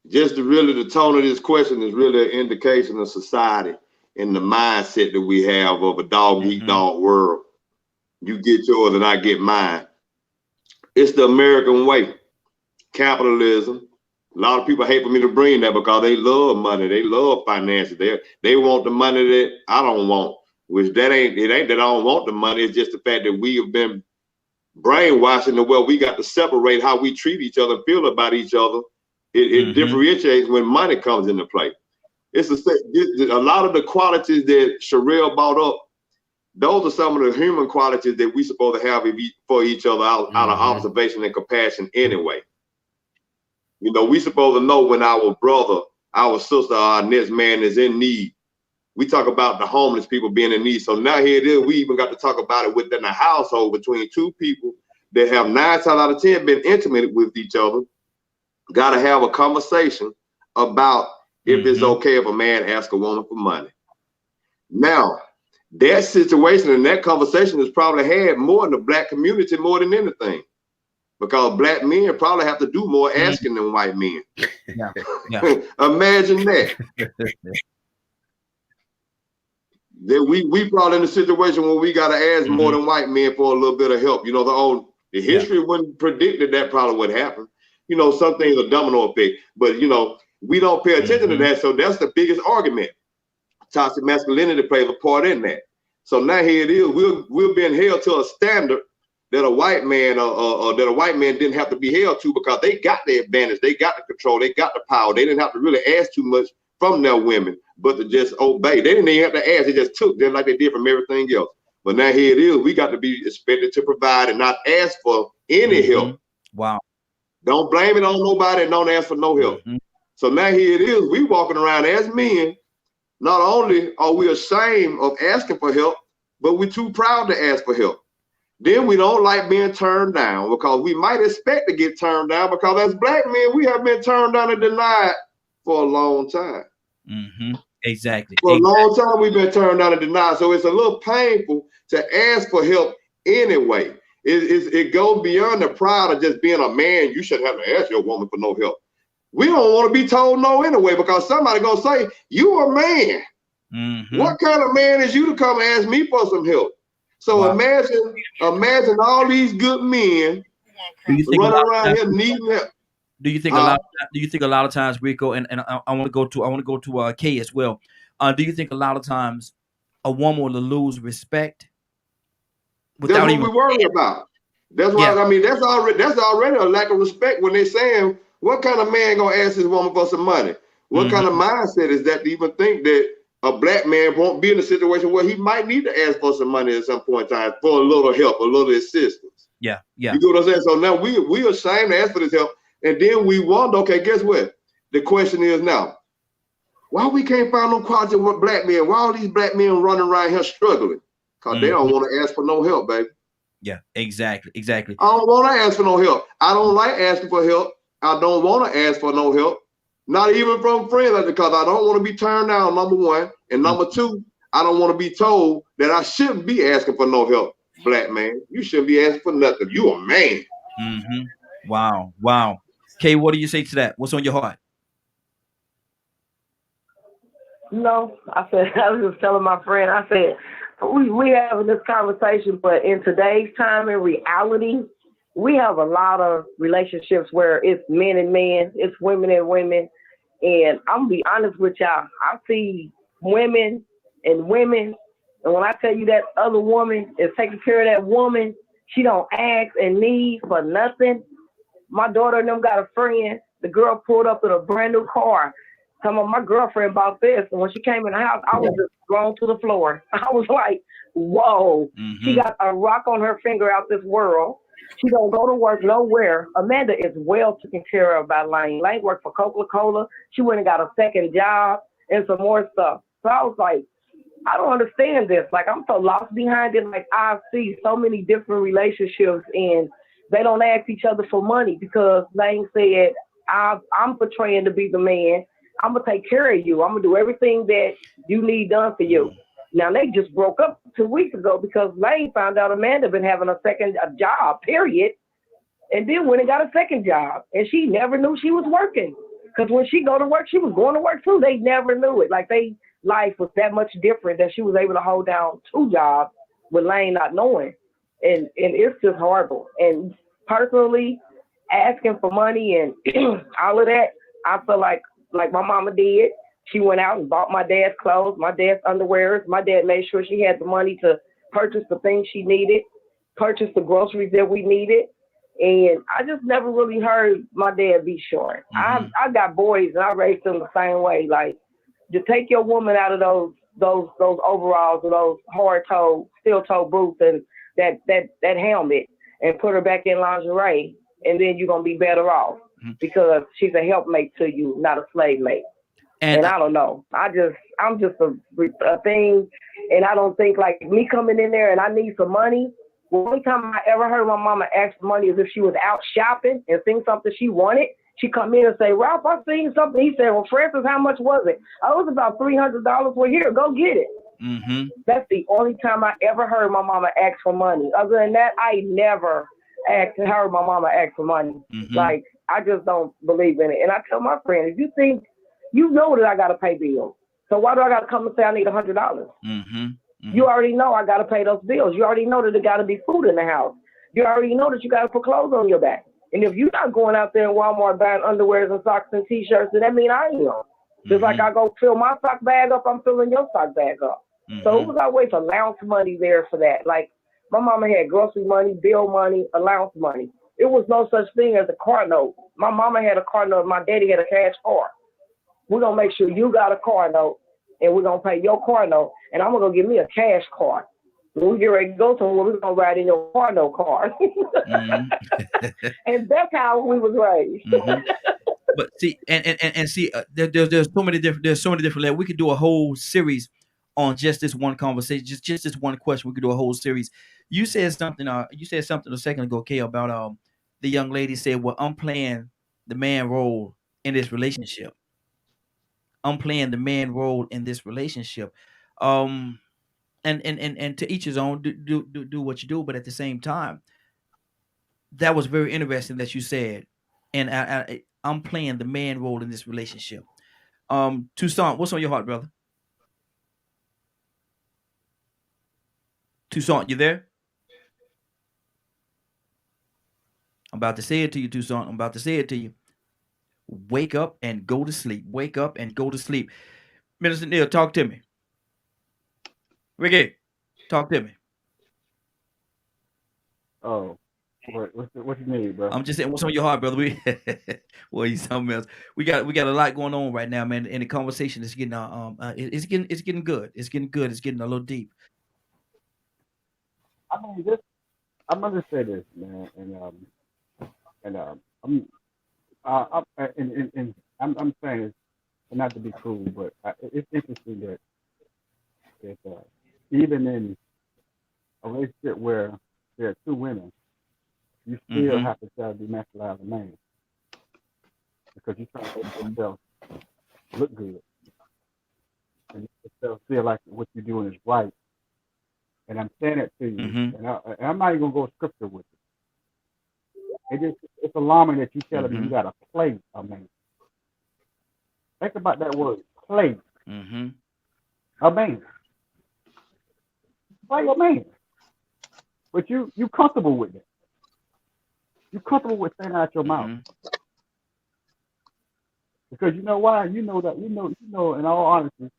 the tone of this question is really an indication of society and the mindset that we have of a dog-eat-dog world. You get yours and I get mine. It's the American way. Capitalism. A lot of people hate for me to bring that because they love money. They love finances. They want the money that I don't want, which it ain't that I don't want the money. It's just the fact that we have been brainwashing the well. We got to separate how we treat each other, feel about each other. It differentiates when money comes into play. It's a lot of the qualities that Sherelle brought up. Those are some of the human qualities that we supposed to have for each other out of observation and compassion anyway. We supposed to know when our brother, our sister, our next man is in need. We talk about the homeless people being in need. So now here it is, we even got to talk about it within a household between two people that have 9 times out of 10 been intimate with each other. Got to have a conversation about if it's okay if a man asks a woman for money. Now, that situation and that conversation is probably had more in the Black community more than anything, because Black men probably have to do more asking than white men. Imagine that. That we probably in a situation where we got to ask more than white men for a little bit of help. The history wouldn't predicted that probably would happen. Some things are domino effect, but we don't pay attention to that. So that's the biggest argument. Toxic masculinity plays a part in that. So now here it is, we're being held to a standard that a white man or that a white man didn't have to be held to, because they got the advantage, they got the control, they got the power. They didn't have to really ask too much from their women, but to just obey. They didn't even have to ask, they just took them like they did from everything else. But now here it is, we got to be expected to provide and not ask for any help. Wow. Don't blame it on nobody and don't ask for no help. So now here it is, we walking around as men. Not only are we ashamed of asking for help, but we're too proud to ask for help. Then we don't like being turned down, because we might expect to get turned down, because as Black men, we have been turned down and denied for a long time. Exactly. For a long time, we've been turned down and denied. So it's a little painful to ask for help anyway. It goes beyond the pride of just being a man. You shouldn't have to ask your woman for no help. We don't want to be told no anyway, because somebody gonna say, you a man. What kind of man is you to come ask me for some help? So imagine all these good men running around here needing help. Do you think a lot of times, Rico, and I want to go to Kay as well. Do you think a lot of times a woman will lose respect? That's what we worry about. That's why that's already a lack of respect when they're saying, what kind of man gonna ask his woman for some money? What kind of mindset is that to even think that a black man won't be in a situation where he might need to ask for some money at some point in time for a little help, a little assistance? Yeah. You get what I'm saying? So now we ashamed to ask for this help, and then we wonder, okay, guess what? The question is now, why we can't find no quality with black men? Why all these black men running around here struggling? Because they don't want to ask for no help, baby. Yeah, exactly. I don't want to ask for no help. I don't like asking for help. I don't want to ask for no help. Not even from friends, because I don't want to be turned down, number one. And number two, I don't want to be told that I shouldn't be asking for no help, black man. You shouldn't be asking for nothing. You a man. Wow. Kay, what do you say to that? What's on your heart? No, I was just telling my friend, I said, we having this conversation, but in today's time, in reality, we have a lot of relationships where it's men and men, it's women and women. And I'm gonna be honest with y'all, I see women, and when I tell you that other woman is taking care of that woman, she don't ask and need for nothing. My daughter and them got a friend, the girl pulled up in a brand new car. Some of my girlfriend bought this, and when she came in the house, I was just thrown to the floor. I was like, whoa. She got a rock on her finger out this world. She don't go to work nowhere. Amanda is well taken care of by Lane. Lane worked for Coca-Cola. She went and got a second job and some more stuff. So I was like, I don't understand this. Like, I'm so lost behind it. Like, I see so many different relationships, and they don't ask each other for money because Lane said, I'm portraying to be the man. I'm going to take care of you. I'm going to do everything that you need done for you. Now, they just broke up 2 weeks ago because Lane found out Amanda been having a job, period, and then went and got a second job. And she never knew she was working because when she go to work, she was going to work too. They never knew it. Like, they life was that much different that she was able to hold down 2 jobs with Lane not knowing. And it's just horrible. And personally, asking for money and all of that, I feel like my mama did. She went out and bought my dad's clothes, my dad's underwear. My dad made sure she had the money to purchase the things she needed, purchase the groceries that we needed. And I just never really heard my dad be short. I got boys and I raised them the same way. Like, to take your woman out of those overalls or those hard-toe, steel-toe boots and that helmet and put her back in lingerie, and then you're gonna be better off because she's a helpmate to you, not a slave mate. And I don't know. I'm just a thing, and I don't think like me coming in there and I need some money. The only time I ever heard my mama ask for money is if she was out shopping and seen something she wanted. She come in and say, Ralph, I seen something. He said, well, Francis, how much was it? Oh, it was about $300. Well, here, go get it. That's the only time I ever heard my mama ask for money. Other than that, I never heard my mama ask for money. Like, I just don't believe in it. And I tell my friend, if you think, you know that I got to pay bills. So why do I got to come and say I need $100? You already know I got to pay those bills. You already know that there got to be food in the house. You already know that you got to put clothes on your back. And if you're not going out there in Walmart buying underwears and socks and T-shirts, then that means I am. Just like I go fill my sock bag up, I'm filling your sock bag up. So it was always allowance money there for that. Like, my mama had grocery money, bill money, allowance money. It was no such thing as a car note. My mama had a car note. My daddy had a cash car. We're going to make sure you got a car note, and we're going to pay your car note, and I'm going to go give me a cash card. When we get ready to go somewhere, we're going to ride in your car note card. And that's how we was raised. But see, and see, there's so many different levels. We could do a whole series on just this one conversation, just this one question. We could do a whole series. You said something a second ago, Kay, about the young lady said, well, I'm playing the man role in this relationship. I'm playing the man role in this relationship. And to each his own, do what you do, but at the same time, that was very interesting that you said, and I'm playing the man role in this relationship. Toussaint, what's on your heart, brother? Toussaint, you there? I'm about to say it to you, Toussaint. I'm about to say it to you. Wake up and go to sleep. Wake up and go to sleep. Minister Neil, talk to me. Ricky, talk to me. Oh, What you need, bro? I'm just saying, what's on your heart, brother? Well, you something else. We got a lot going on right now, man. And the conversation is getting it's getting good. It's getting good. It's getting a little deep. I mean, I'm gonna say this, man, I'm saying this not to be cruel, but it's interesting that even in a relationship where there are two women, you still have to try to demasculinize a man because you're trying to make yourself look good and yourself feel like what you're doing is right. And I'm saying it to you, and I'm not even gonna go scripture with it. It's alarming that you telling me you gotta play a man. Think about that word, play. A man. Play a man. But you comfortable with it. You comfortable with saying out your mouth. Because you know why? You know in all honesty,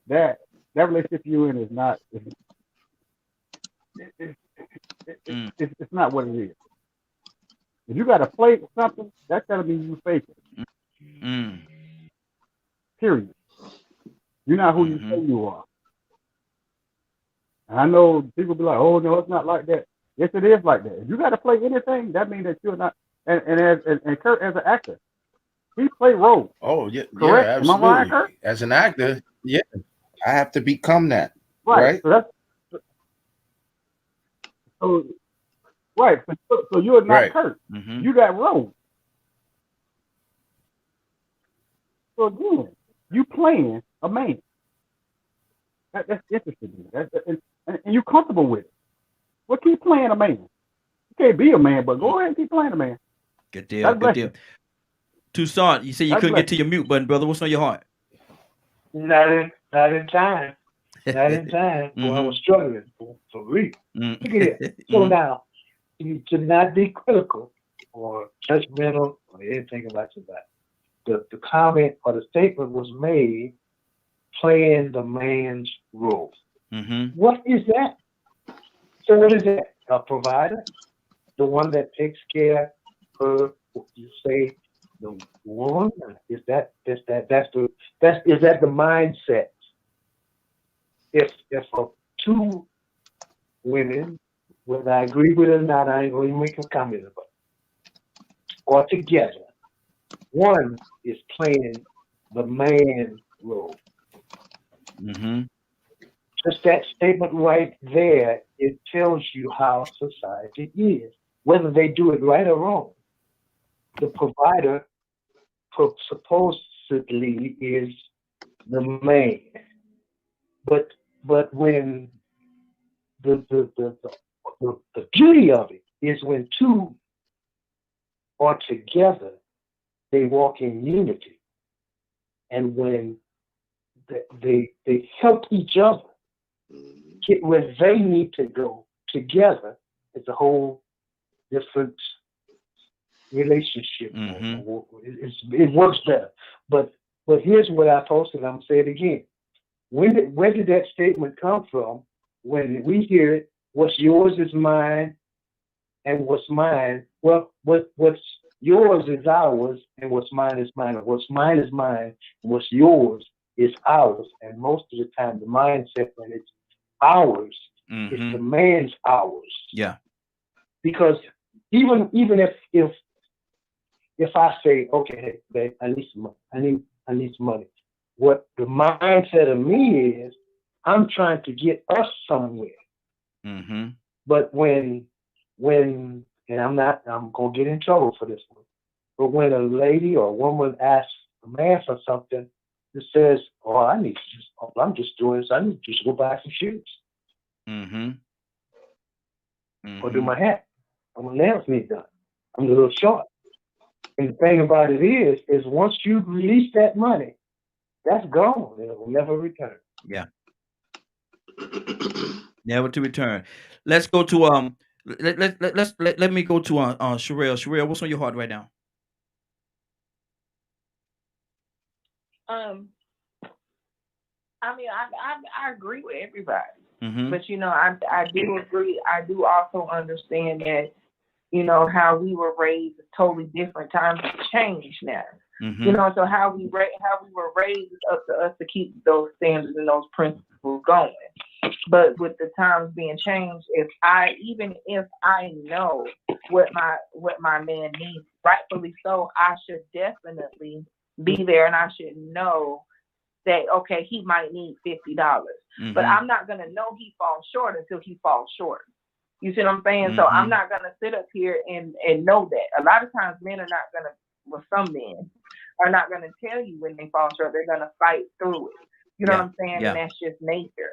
that relationship you're in is not it's not what it is. If you gotta play something, that's gotta be you fake it. Period. You're not who you say you are. And I know people be like, "Oh no, it's not like that." Yes, it is like that. If you got to play anything, that means that you're not. And Kurt, as an actor, he play roles. Oh yeah, correct? Yeah, absolutely. Am I right, Kurt? As an actor, yeah, I have to become that. Right. Right. So you're not Kurt. You got roles. So again, you playing a man. That's interesting. And you're comfortable with it. Well, keep playing a man. You can't be a man, but go ahead and keep playing a man. Good deal. Good deal. Toussaint, you said you couldn't get to your mute button, brother. What's on your heart? Not in time. Not in time. Well, I was struggling for real. Look at it. So now, you should not be critical or judgmental or anything about that. The comment or the statement was made playing the man's role. What is that? So what is that? A provider? The one that takes care of, you say, the woman? Is that the mindset? If two women, whether I agree with it or not, I ain't going to make a comment about it, or together, one is playing the man role. Just that statement right there, it tells you how society is, whether they do it right or wrong. The provider supposedly is the man, but when the beauty of it is when two are together, they walk in unity, and when they help each other get where they need to go together, it's a whole different relationship. It works better. But here's what I posted. I'm saying it again. Where did that statement come from? When we hear it, what's yours is mine, and what's mine. Well, what's yours is ours, and what's mine is mine. And what's mine is mine, and what's yours is ours. And most of the time, the mindset when it's ours, it's the man's ours. Yeah. Because even if I say, okay, hey, babe, I need some money. I need some money. What the mindset of me is, I'm trying to get us somewhere. But when and I'm gonna get in trouble for this one. But when a lady or a woman asks a man for something, it says, "Oh, I'm just doing this. I need to just go buy some shoes, or do my hair. My nails need done. I'm a little short." And the thing about it is once you release that money, that's gone. It will never return. Yeah. Never to return. Let's go to let me go to Sherelle. Sherelle, what's on your heart right now? I mean, I agree with everybody, but I do agree. I do also understand that You know, how we were raised is totally different. Times have changed now. Mm-hmm. You know, so how we were raised is up to us to keep those standards and those principles going. But with the times being changed, even if I know what my man needs, rightfully so, I should definitely be there, and I should know that, okay, he might need $50, but I'm not gonna know he falls short until he falls short. You see what I'm saying? So I'm not gonna sit up here and know that. A lot of times men are not gonna, well, some men are not gonna tell you when they fall short. They're gonna fight through it. You know what I'm saying? And that's just nature.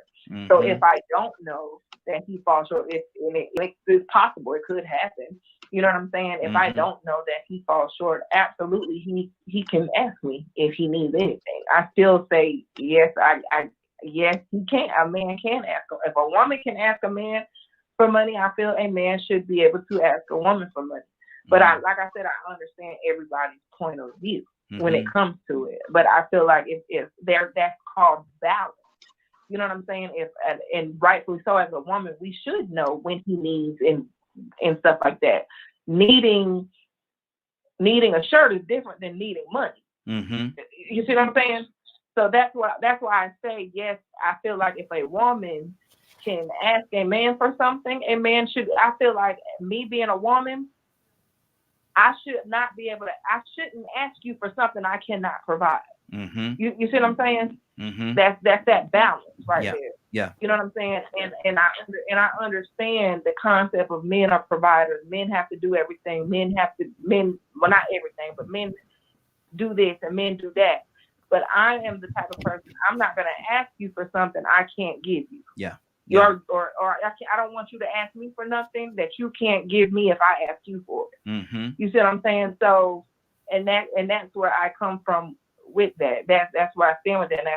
So if I don't know that he falls short, it's possible, it could happen. You know what I'm saying? If I don't know that he falls short, absolutely he can ask me if he needs anything. I still say yes. Yes, he can. A man can ask. If a woman can ask a man for money, I feel a man should be able to ask a woman for money. But like I said, I understand everybody's point of view when it comes to it. But I feel like if that's called balance. You know what I'm saying? And rightfully so, as a woman, we should know when he needs and stuff like that. Needing a shirt is different than needing money. You see what I'm saying? So that's why I say yes. I feel like if a woman can ask a man for something, a man should. I feel like me being a woman, I shouldn't ask you for something I cannot provide. You see what I'm saying? That's that balance right there. Yeah. You know what I'm saying? And I understand the concept of men are providers. Men have to do everything. Well, not everything, but men do this and men do that. But I am the type of person, I'm not going to ask you for something I can't give you. Yeah. Or I don't want you to ask me for nothing that you can't give me if I ask you for it. You see what I'm saying? So, and that's where I come from with that. That's where I stand with that. And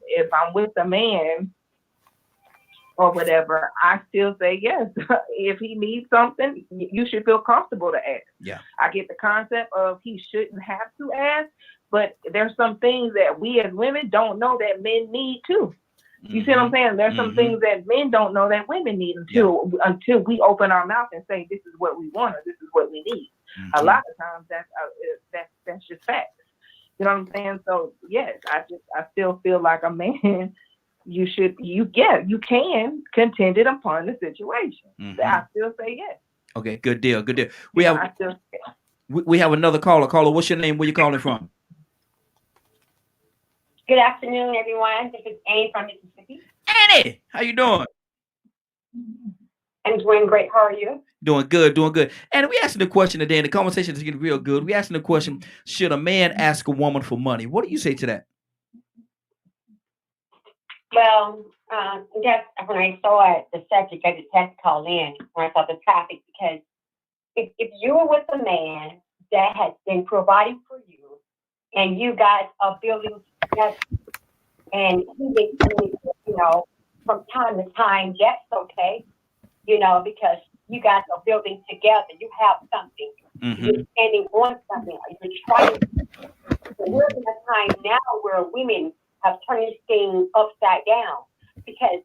if I'm with a man or whatever, I still say yes. If he needs something, you should feel comfortable to ask. Yeah. I get the concept of he shouldn't have to ask, but there's some things that we as women don't know that men need too. You see what I'm saying? There's some things that men don't know that women need until we open our mouth and say this is what we want or this is what we need. A lot of times that's just facts. You know what I'm saying? So yes, I still feel like a man. You can contingent upon the situation. I still say yes. Okay, good deal. We have another caller. Caller, what's your name? Where you calling from? Good afternoon, everyone. This is Annie from Mississippi. Annie, how you doing? I'm doing great. How are you? Doing good. And we asking the question today, and the conversation is getting real good. We asking the question: should a man ask a woman for money? What do you say to that? Well, just when I saw the subject, I just had to call in when I saw the topic, because if you're with a man that has been providing for you, and you guys are building together, and he makes, from time to time, that's okay, because you guys are building together. You have something. You're standing on something. You're trying. We're in a time now where women have turned this thing upside down, because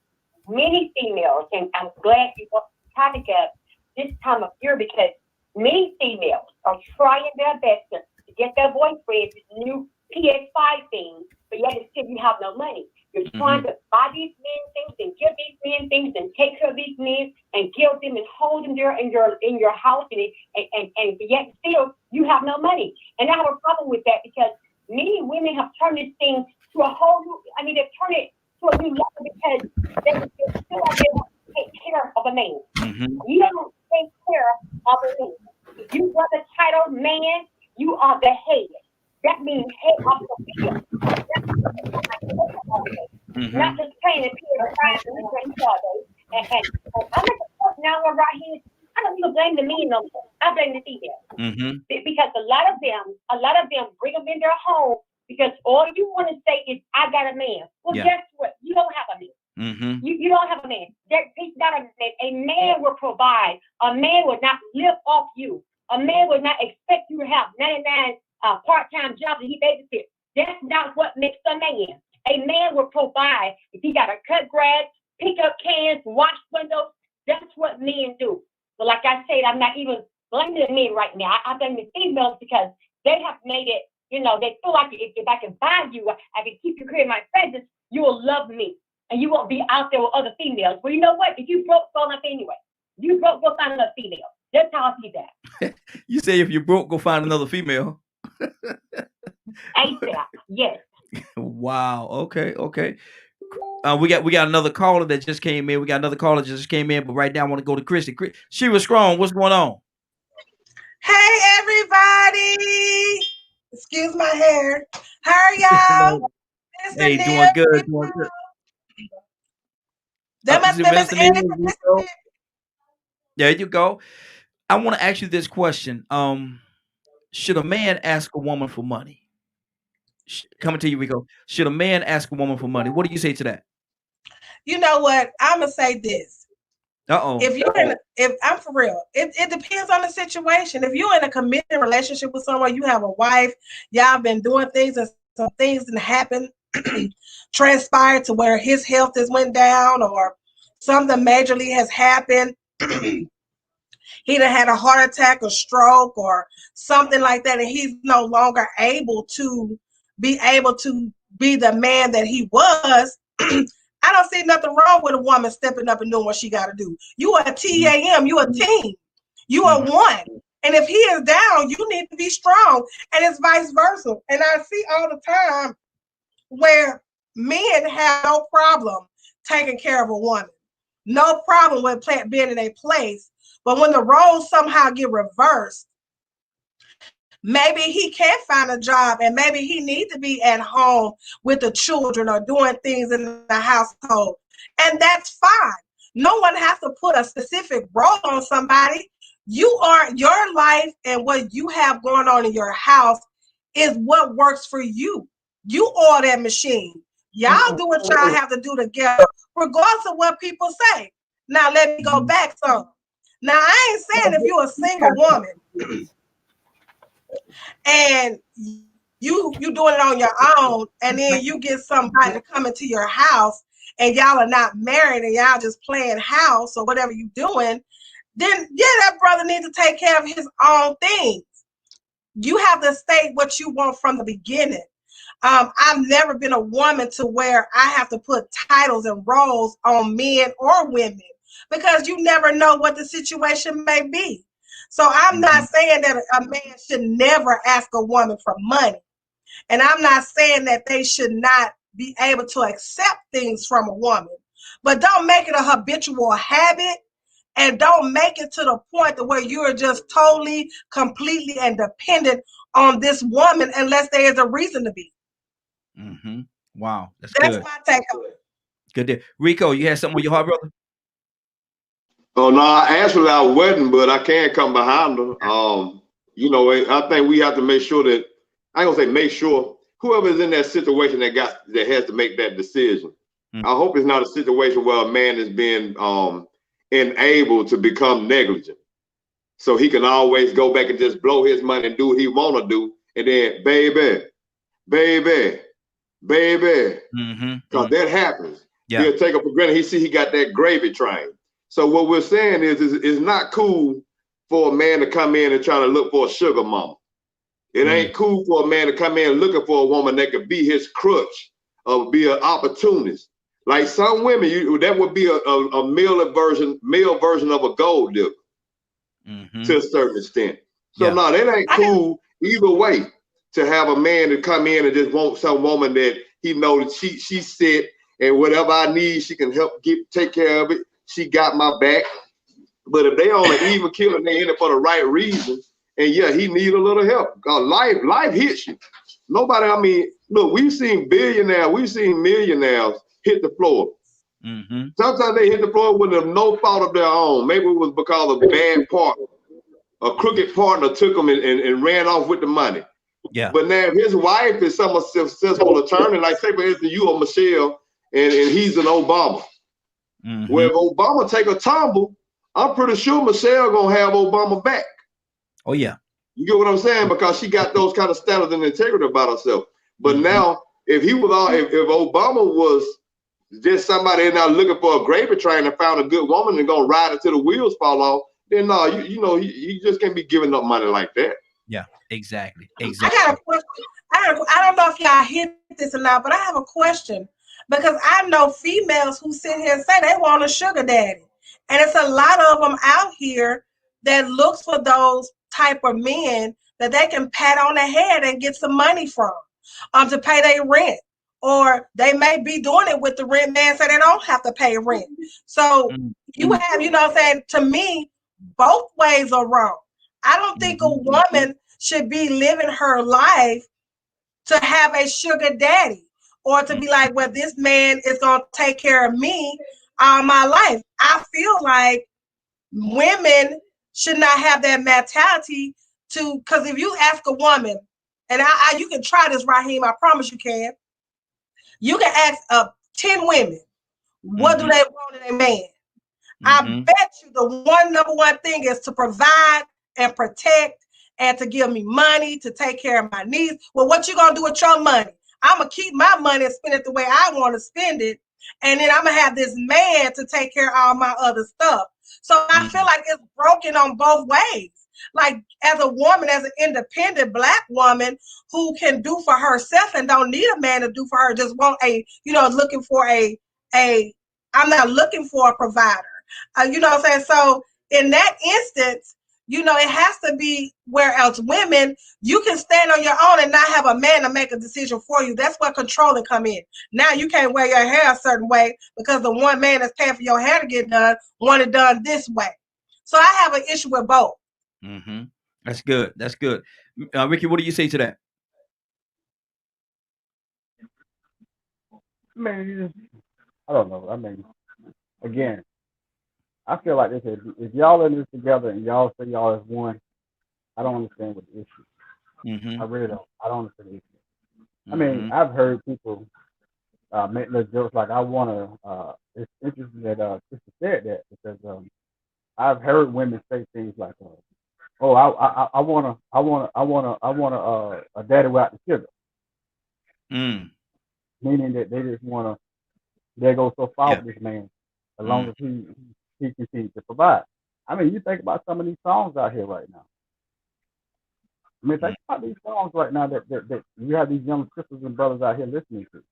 many females, and I'm glad you brought the topic up this time of year, because many females are trying their best to get their boyfriend this new PS5 thing, but yet still you have no money. You're trying to buy these men things and give these men things and take care of these men and give them and hold them there in your house, and yet still you have no money. And I have a problem with that, because many women have turned this thing to a whole new, they've turned it to a new level, because they feel like they want to take care of a man. You don't take care of a man. If you are the title man, you are the head. That means head of the bill. Not just paying and paying the and I'm at the point now where Raheen, I don't even blame the men no more. I blame the female. Because a lot of them bring them in their home because all you want to say is, I got a man. Well, guess what? You don't have a man. You don't have a man. He's not a man. A man will provide. A man will not live off you. A man will not expect you to have 99 part-time jobs and he babysit. That's not what makes a man. A man will provide. If he got to cut grass, pick up cans, wash windows, that's what men do. But like I said, I'm not even blaming the men right now. I blame the females because they have made it, you know, they feel like if I can find you, I can keep you here in my presence, you will love me. And you won't be out there with other females. Well, you know what? If you broke, go enough anyway. You broke, go find another female. That's how I see that. You say if you broke, go find another female. ASAP, yes. Wow. Okay. We got another caller that just came in. But right now I want to go to Christy. She was strong. What's going on? Hey everybody. Excuse my hair. How are y'all? Hey, doing good. That must be Miss Annie. There you go. I want to ask you this question. Should a man ask a woman for money? Coming to you, Rico. Should a man ask a woman for money? What do you say to that? You know what? I'm gonna say this. If I'm for real, it depends on the situation. If you're in a committed relationship with someone, you have a wife, y'all been doing things and some things that happen, transpired to where his health has went down or something majorly has happened. He done had a heart attack or stroke or something like that, and he's no longer able to be the man that he was. I don't see nothing wrong with a woman stepping up and doing what she got to do. You are a TAM, you a team, you are one. And if he is down, you need to be strong. And it's vice versa. And I see all the time where men have no problem taking care of a woman, no problem with being in a place. But when the roles somehow get reversed, maybe he can't find a job and maybe he needs to be at home with the children or doing things in the household. And that's fine. No one has to put a specific role on somebody. Your life and what you have going on in your house is what works for you. You are that machine. Y'all do what y'all have to do together, regardless of what people say. Now, let me go back some. Now, I ain't saying if you're a single woman and you doing it on your own, and then you get somebody to come into your house and y'all are not married and y'all just playing house or whatever you doing, then yeah, that brother needs to take care of his own things. You have to state what you want from the beginning. I've never been a woman to where I have to put titles and roles on men or women, because you never know what the situation may be. So I'm not saying that a man should never ask a woman for money. And I'm not saying that they should not be able to accept things from a woman. But don't make it a habitual habit, and don't make it to the point to where you're just totally, completely, and dependent on this woman unless there is a reason to be. Wow. That's my take on it. Good deal. Rico, you had something with your heart, brother? Oh no, actually I wasn't, but I can't come behind her. You know, I think we have to make sure that, I ain't gonna say make sure, whoever is in that situation that has to make that decision. I hope it's not a situation where a man is being enabled to become negligent, so he can always go back and just blow his money and do what he want to do, and then baby, because that happens. He'll take it for granted. He got that gravy train. So what we're saying is it's not cool for a man to come in and try to look for a sugar mama. It ain't cool for a man to come in looking for a woman that could be his crutch or be an opportunist. Like some women, that would be a male version of a gold digger to a certain extent. So no, that ain't cool either way, to have a man to come in and just want some woman that he knows that she's set, and whatever I need, she can help take care of it. She got my back. But if they on an even kill and they in it for the right reason, and yeah, he need a little help. Life hits you. Nobody, I mean, look, we've seen millionaires hit the floor. Sometimes they hit the floor with no fault of their own. Maybe it was because of a bad partner. A crooked partner took them and ran off with the money. Yeah. But now if his wife is some successful attorney, like say for instance, you or Michelle, and he's an Obama. Well, if Obama take a tumble, I'm pretty sure Michelle gonna have Obama back. Oh yeah. You get what I'm saying? Because she got those kind of standards and integrity about herself. But now, if Obama was just somebody now looking for a gravy train and found a good woman and gonna ride it till the wheels fall off, then no, you just can't be giving up money like that. Yeah, exactly. I got a question. I don't know if y'all hit this or not, but I have a question because I know females who sit here and say they want a sugar daddy, and it's a lot of them out here that looks for those type of men that they can pat on the head and get some money from, to pay their rent, or they may be doing it with the rent man so they don't have to pay rent. So you have, you know what I'm saying? To me, both ways are wrong. I don't think a woman should be living her life to have a sugar daddy or to be like, well, this man is going to take care of me all my life. I feel like women should not have that mentality because if you ask a woman, and you can try this, Raheen, I promise you can. You can ask 10 women, what do they want in a man? I bet you the number one thing is to provide and protect and to give me money to take care of my needs. Well, what you gonna do with your money? I'm gonna keep my money and spend it the way I want to spend it, and then I'm gonna have this man to take care of all my other stuff. So I feel like it's broken on both ways. Like as a woman, as an independent Black woman who can do for herself and don't need a man to do for her, just want looking for I'm not looking for a provider. You know what I'm saying? So in that instance, it has to be where as women, you can stand on your own and not have a man to make a decision for you. That's where controlling come in. Now you can't wear your hair a certain way because the one man that's paying for your hair to get done want it done this way. So I have an issue with both. That's good. That's good. Ricky, what do you say to that? Man, I don't know. I mean, again, I feel like this. If y'all in this together and y'all say y'all is one, I don't understand what the issue is. I really don't. I don't understand the issue. I mean, I've heard people make those jokes like, I want to, it's interesting that Sister said that because I've heard women say things like, oh, I want a daddy without the sugar. Meaning that they just want to, they go so far with this man as long as he continues to provide. I mean, you think about some of these songs out here right now. I mean, think about these songs right now that you have these young sisters and brothers out here listening to,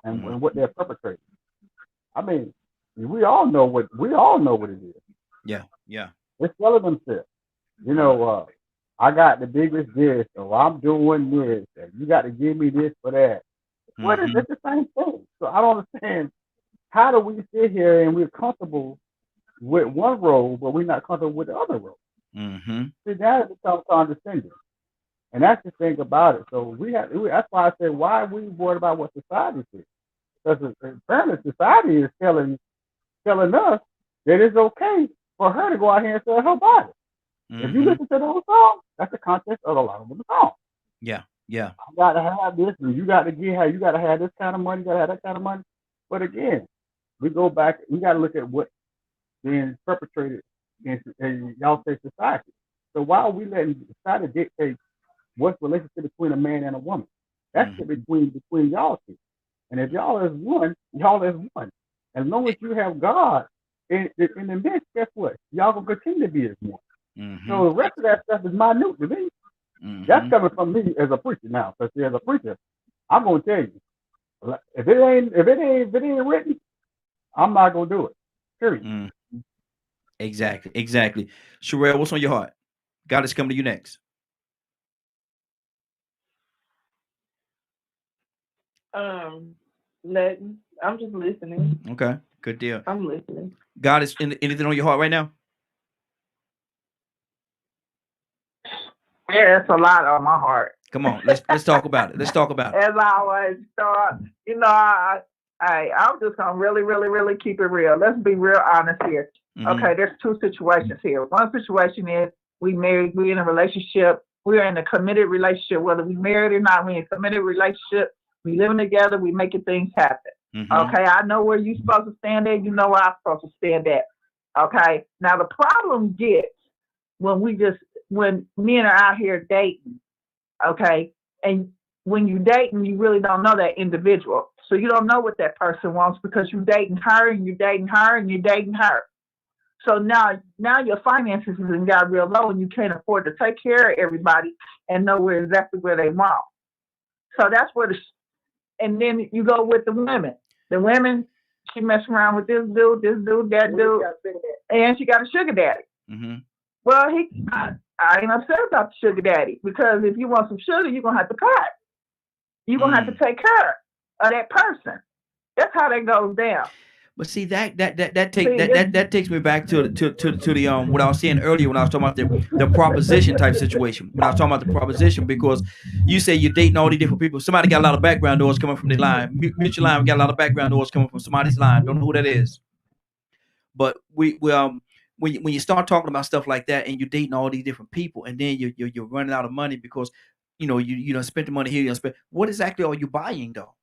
and what they're perpetrating. I mean, we all know what it is. Yeah. They're selling themselves. I got the biggest this, or I'm doing this, and you got to give me this for that. What is it? The same thing. So I don't understand. How do we sit here and we're comfortable with one role, but we're not comfortable with the other role? See, that becomes condescending. And that's the thing about it. So that's why I said, why are we worried about what society says? Because apparently society is telling us that it's okay for her to go out here and sell her body. If you listen to those songs, that's the context of a lot of the songs. Yeah. I gotta have this, and you gotta have this kind of money, you gotta have that kind of money. But again, we go back, we gotta look at what's being perpetrated in y'all say society. So why are we letting society dictate what's the relationship between a man and a woman? That's between y'all two. And if y'all is one, y'all is one. As long as you have God in the midst, guess what? Y'all gonna continue to be as one. So the rest of that stuff is minute to me. That's coming from me as a preacher now. Because as a preacher, I'm gonna tell you, if it ain't written, I'm not gonna do it. Period. Exactly. Sherelle, what's on your heart? God is coming to you next. Nothing. I'm just listening. Okay, good deal. I'm listening. God, is anything on your heart right now? Yeah, it's a lot on my heart. Come on, let's talk about it. Let's talk about it. As I always start, I'm just gonna really, really, really keep it real. Let's be real honest here. Okay, there's two situations here. One situation is we married, we're in a relationship, we're in a committed relationship, whether we married or not, we're in a committed relationship, we living together, we making things happen. Okay, I know where you're supposed to stand at, you know where I'm supposed to stand at. Okay, now the problem gets when men are out here dating, okay, and when you dating, you really don't know that individual. So you don't know what that person wants because you're dating her and you're dating her and you're dating her. So now your finances have got real low, and you can't afford to take care of everybody and know exactly where they want. So that's where and then you go with the women. The women, she mess around with this dude, that dude, and she got a sugar daddy. Mm-hmm. Well, I ain't upset about the sugar daddy, because if you want some sugar, you're gonna have to cut. You're gonna have to take care of that person. That's how that goes down. But see that takes me back to the what I was saying earlier when I was talking about the proposition type situation. When I was talking about the proposition, because you say you're dating all these different people. Somebody got a lot of background noise coming from the line. Mutual line, we got a lot of background noise coming from somebody's line. Don't know who that is. But when you start talking about stuff like that, and you're dating all these different people, and then you're running out of money because you don't spend the money here, you don't spend. What exactly are you buying though?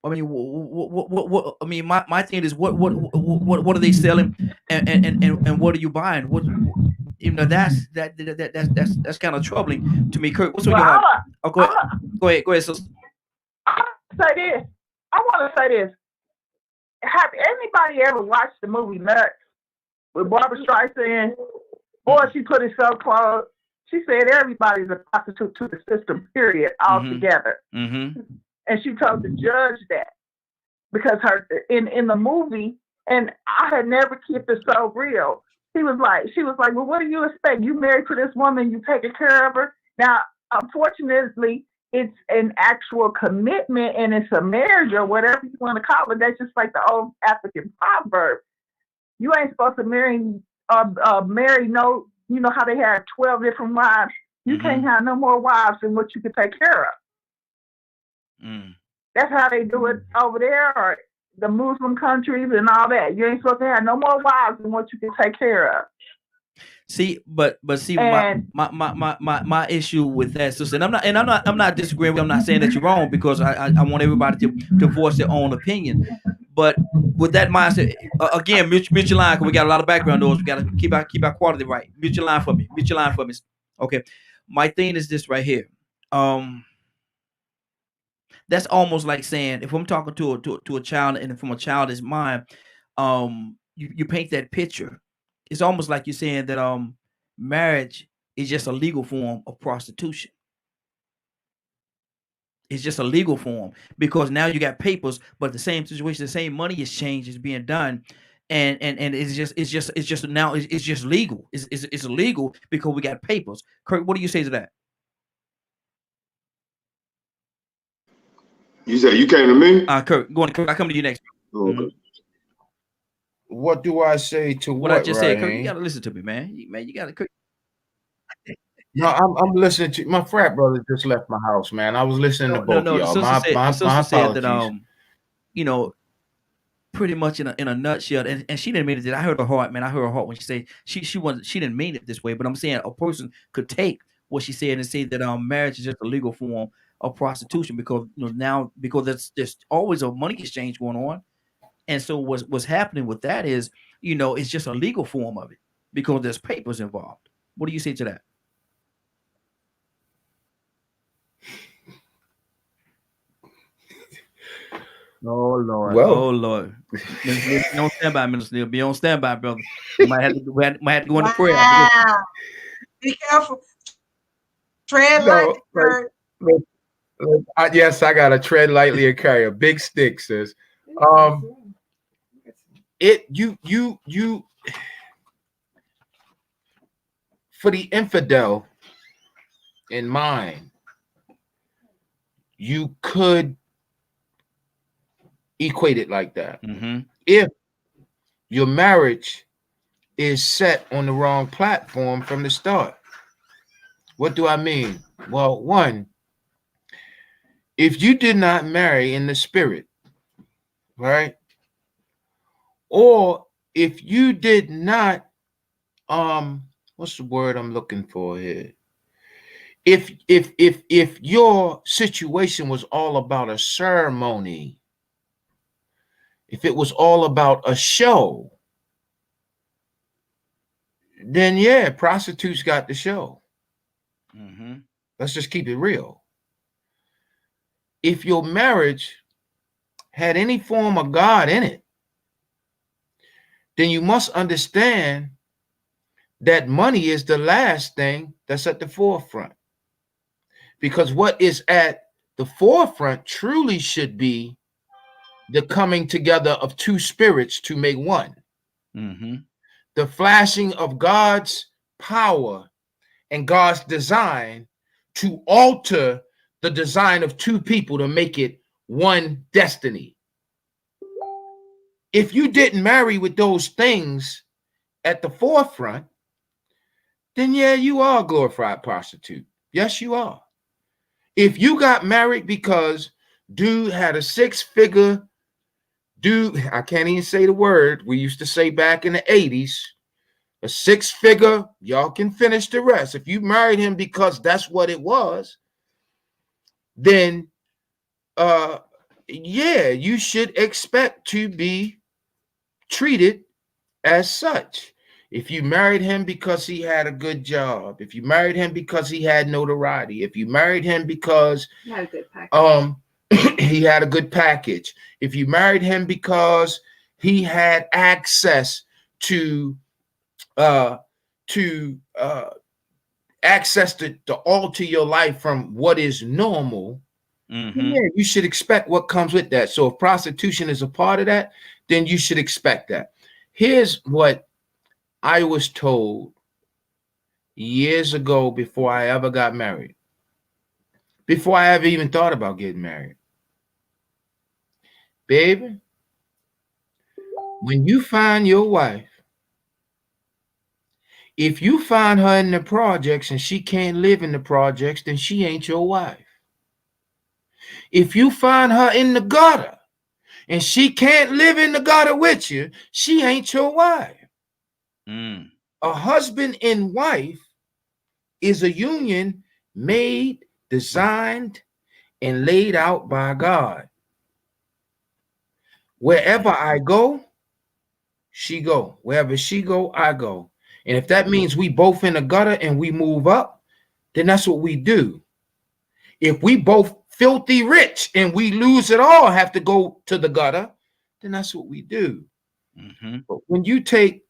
I mean, what I mean, my thing is what are they selling, and what are you buying? What that's kind of troubling to me. Kurt, what's on your heart? Oh, go ahead, sister. I want to say this. Have anybody ever watched the movie Nuts with Barbara Streisand? Boy, she put it so close. She said everybody's a prostitute to the system, period, altogether. Mm-hmm. And she told the judge that, because in the movie, and I had never kept it so real. She was like, well, what do you expect? You married to this woman, you taking care of her. Now, unfortunately, it's an actual commitment, and it's a marriage or whatever you want to call it. That's just like the old African proverb. You ain't supposed to marry no, you know how they have 12 different wives. You can't have no more wives than what you can take care of. That's how they do it over there, or the Muslim countries and all that. You ain't supposed to have no more wives than what you can take care of. See, but see, my issue with that, sister, and I'm not disagreeing with you. I'm not saying that you're wrong, because I want everybody to voice their own opinion. But with that mindset, again, mutual line, because we got a lot of background noise. We got to keep our quality right. Mutual line for me. Okay, my thing is this right here. That's almost like saying, if I'm talking to a child, and from a childish mind, you paint that picture. It's almost like you're saying that marriage is just a legal form of prostitution. It's just a legal form, because now you got papers, but the same situation, the same money exchange is being done, and it's just now it's just legal. It's illegal because we got papers. Kurt, what do you say to that? You said you came to me? Kurt, go on. Kurt, I come to you next. Okay. What do I say to what I just said, Kurt? You gotta listen to me, man. You gotta. Kurt. No, I'm listening to my frat brother. Just left my house, man. I was listening to both y'all. My apologies. Said that pretty much in a nutshell, and she didn't mean it. I heard her heart, man. I heard her heart when she said she didn't mean it this way, but I'm saying a person could take what she said and say that marriage is just a legal form of prostitution, because now, because there's always a money exchange going on, and so what's happening with that is it's just a legal form of it, because there's papers involved. What do you say to that? Oh Lord! Well, oh Lord! Be on standby, Minister Neil. Be on standby, brother. We might have to go into prayer. Be careful. Tread lightly. Yes, I gotta tread lightly and carry a big stick, sis. You for the infidel in mind, you could equate it like that. If your marriage is set on the wrong platform from the start. What do I mean? Well, one, if you did not marry in the spirit, right? Or if you did not, what's the word I'm looking for here? If your situation was all about a ceremony, if it was all about a show, then yeah, prostitutes got the show. Let's just keep it real. If your marriage had any form of God in it, then you must understand that money is the last thing that's at the forefront. Because what is at the forefront truly should be the coming together of two spirits to make one. The flashing of God's power and God's design to alter the design of two people to make it one destiny. If you didn't marry with those things at the forefront, then yeah, you are a glorified prostitute. Yes, you are. If you got married because dude had a six-figure, I can't even say the word we used to say back in the 80s, a six-figure, y'all can finish the rest. If you married him because that's what it was, then yeah, you should expect to be treated as such. If you married him because he had a good job, if you married him because he had notoriety, if you married him because he had a good package, if you married him because he had access to access to alter your life from what is normal, yeah, you should expect what comes with that. So if prostitution is a part of that, then you should expect that. Here's what I was told years ago before I ever got married, before I ever even thought about getting married. Baby, when you find your wife, if you find her in the projects and she can't live in the projects, then she ain't your wife. If you find her in the gutter and she can't live in the gutter with you, she ain't your wife. A husband and wife is a union made, designed, and laid out by God. Wherever I go, she go. Wherever she go, I go. And if that means we both in the gutter and we move up, then that's what we do. If we both filthy rich and we lose it all, have to go to the gutter, then that's what we do. But when you take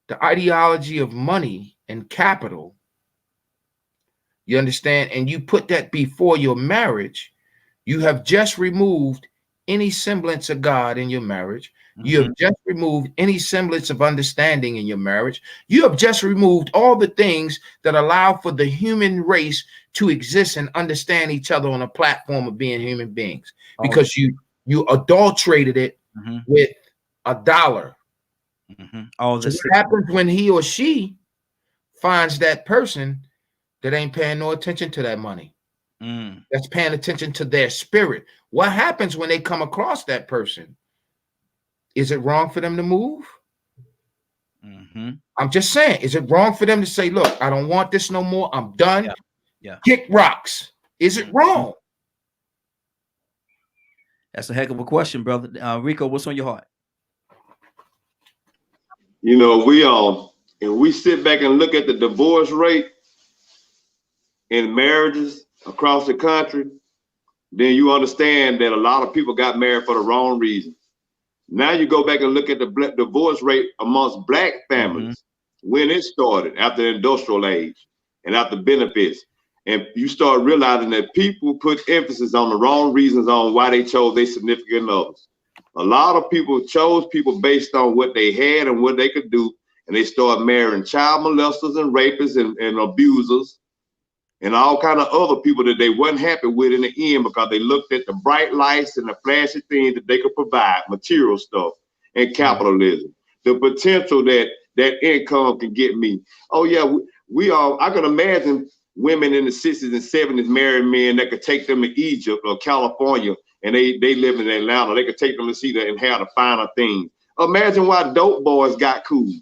the ideology of money and capital, you understand, and you put that before your marriage, you have just removed any semblance of God in your marriage. You have just removed any semblance of understanding in your marriage. You have just removed all the things that allow for the human race to exist and understand each other on a platform of being human beings, because you adulterated it with a dollar. All this. So what happens when he or she finds that person that ain't paying no attention to that money, that's paying attention to their spirit? What happens when they come across that person? Is it wrong for them to move? I'm just saying, is it wrong for them to say, look, I don't want this no more, I'm done? Yeah. Kick rocks. Is it wrong? That's a heck of a question, brother. Rico, what's on your heart? You know, we sit back and look at the divorce rate in marriages across the country, then you understand that a lot of people got married for the wrong reason. Now you go back and look at the divorce rate amongst Black families when it started after the industrial age and after benefits. And you start realizing that people put emphasis on the wrong reasons on why they chose their significant others. A lot of people chose people based on what they had and what they could do. And they start marrying child molesters and rapists and abusers and all kind of other people that they wasn't happy with in the end, because they looked at the bright lights and the flashy things that they could provide, material stuff, and capitalism, the potential that income can get me. Oh yeah, we all, I can imagine women in the 60s and 70s marrying men that could take them to Egypt or California, and they live in Atlanta. They could take them to see that and have the finer things. Imagine why dope boys got cool.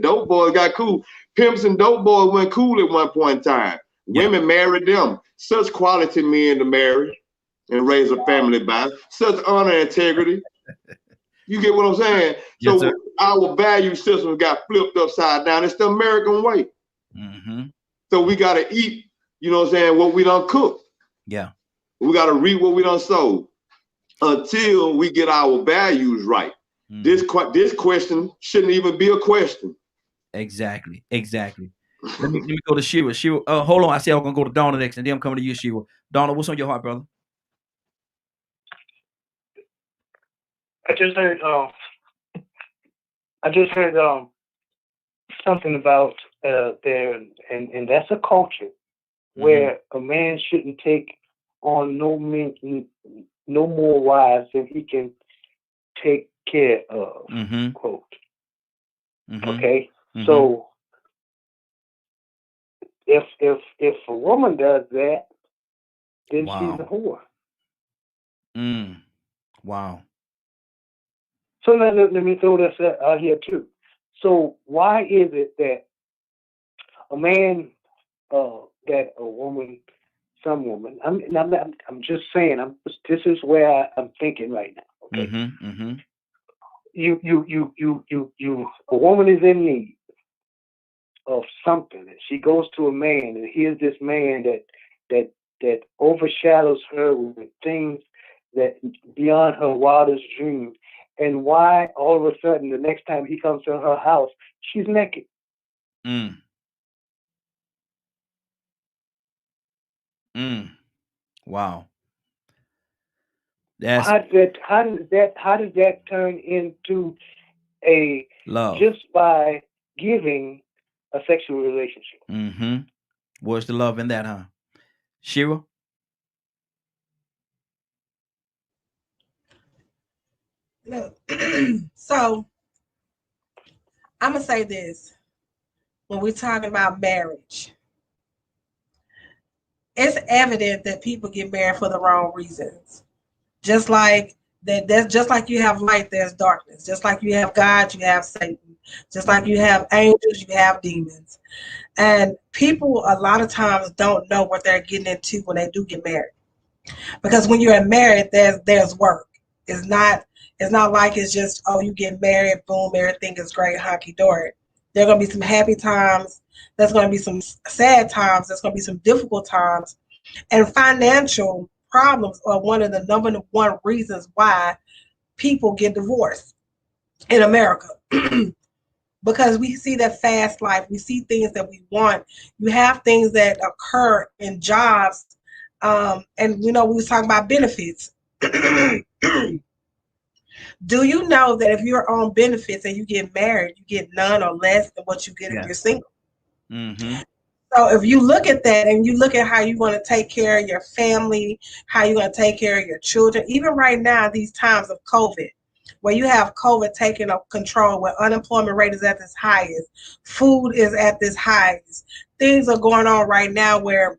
Dope boys got cool. Pimps and dope boys went cool at one point in time. Women married them. Such quality men to marry and raise a family by. Such honor and integrity. You get what I'm saying? Yes, so our value system got flipped upside down. It's the American way. So we got to eat, you know what I'm saying, what we done cook. Yeah. We got to reap what we done sow until we get our values right. This question shouldn't even be a question. Exactly. Let me go to Shira. Shira, hold on. I said I'm gonna go to Donna next, and then I'm coming to you, Shira. Donna, what's on your heart, brother? I just heard something about there, and that's a culture where a man shouldn't take on no more wives than he can take care of. Quote. Okay, so if a woman does that, then she's a whore. Wow. So let me throw this out here too. So why is it that a man, that a woman, some woman, I'm just saying, this is where I'm thinking right now. Okay. A woman is in need of something, and she goes to a man, and here's this man that overshadows her with things that beyond her wildest dreams. And why all of a sudden the next time he comes to her house, she's naked? Wow. How does that turn into a love just by giving a sexual relationship? Where's the love in that, huh? Shira? Look, so I'm gonna say this. When we're talking about marriage, it's evident that people get married for the wrong reasons. Just like that's just like you have light, there's darkness. Just like you have God, you have Satan. Just like you have angels, you have demons. And people a lot of times don't know what they're getting into when they do get married. Because when you're married, there's work. It's not like it's just, oh, you get married, boom, everything is great, honky dory. There are gonna be some happy times, there's gonna be some sad times, there's gonna be some difficult times. And financial problems are one of the number one reasons why people get divorced in America. Because we see that fast life, we see things that we want. You have things that occur in jobs, and we was talking about benefits. Do you know that if you're on benefits and you get married, you get none or less than what you get if you're single? So if you look at that and you look at how you want to take care of your family, how you're going to take care of your children, even right now, these times of COVID, where you have COVID taking up control, where unemployment rate is at its highest, food is at its highest, things are going on right now where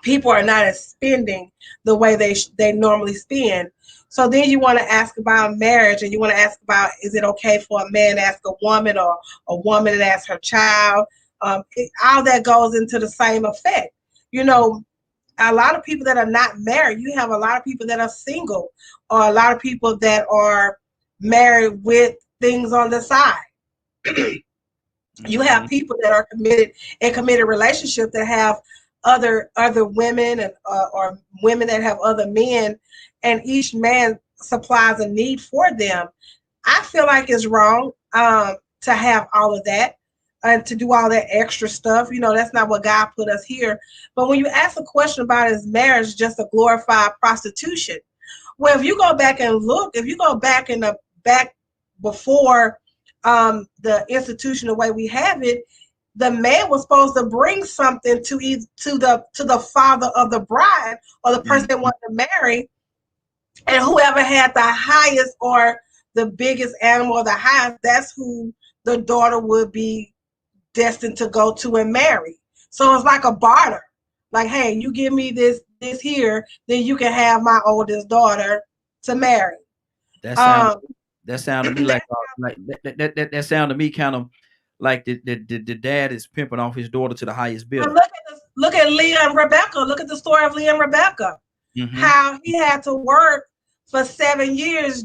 people are not spending the way they normally spend. So then you want to ask about marriage, and you want to ask about, is it okay for a man to ask a woman, or a woman to ask her child? All that goes into the same effect. A lot of people that are not married, you have a lot of people that are single, or a lot of people that are married with things on the side. You have people that are committed relationships that have other women, and or women that have other men, and each man supplies a need for them. I feel like it's wrong to have all of that and to do all that extra stuff. That's not what God put us here. But when you ask a question about, is marriage just a glorified prostitution? Well, if you go back and look, if you go back back before the institution, the way we have it, the man was supposed to bring something to the father of the bride, or the person that wanted to marry, and whoever had the highest or the biggest animal, or the highest, that's who the daughter would be destined to go to and marry. So it's like a barter. Like, hey, you give me this here, then you can have my oldest daughter to marry. That sounded to me like that sounded to me kind of like the dad is pimping off his daughter to the highest bidder. Look at Leah and Rebecca. Look at the story of Leah and Rebecca. How he had to work for 7 years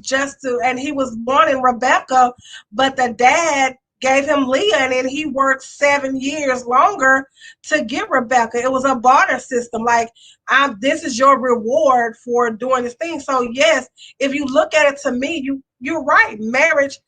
and he was wanting Rebecca, but the dad gave him Leah, and then he worked 7 years longer to get Rebecca. It was a barter system. Like, this is your reward for doing this thing. So yes, if you look at it, to me, you're right. Marriage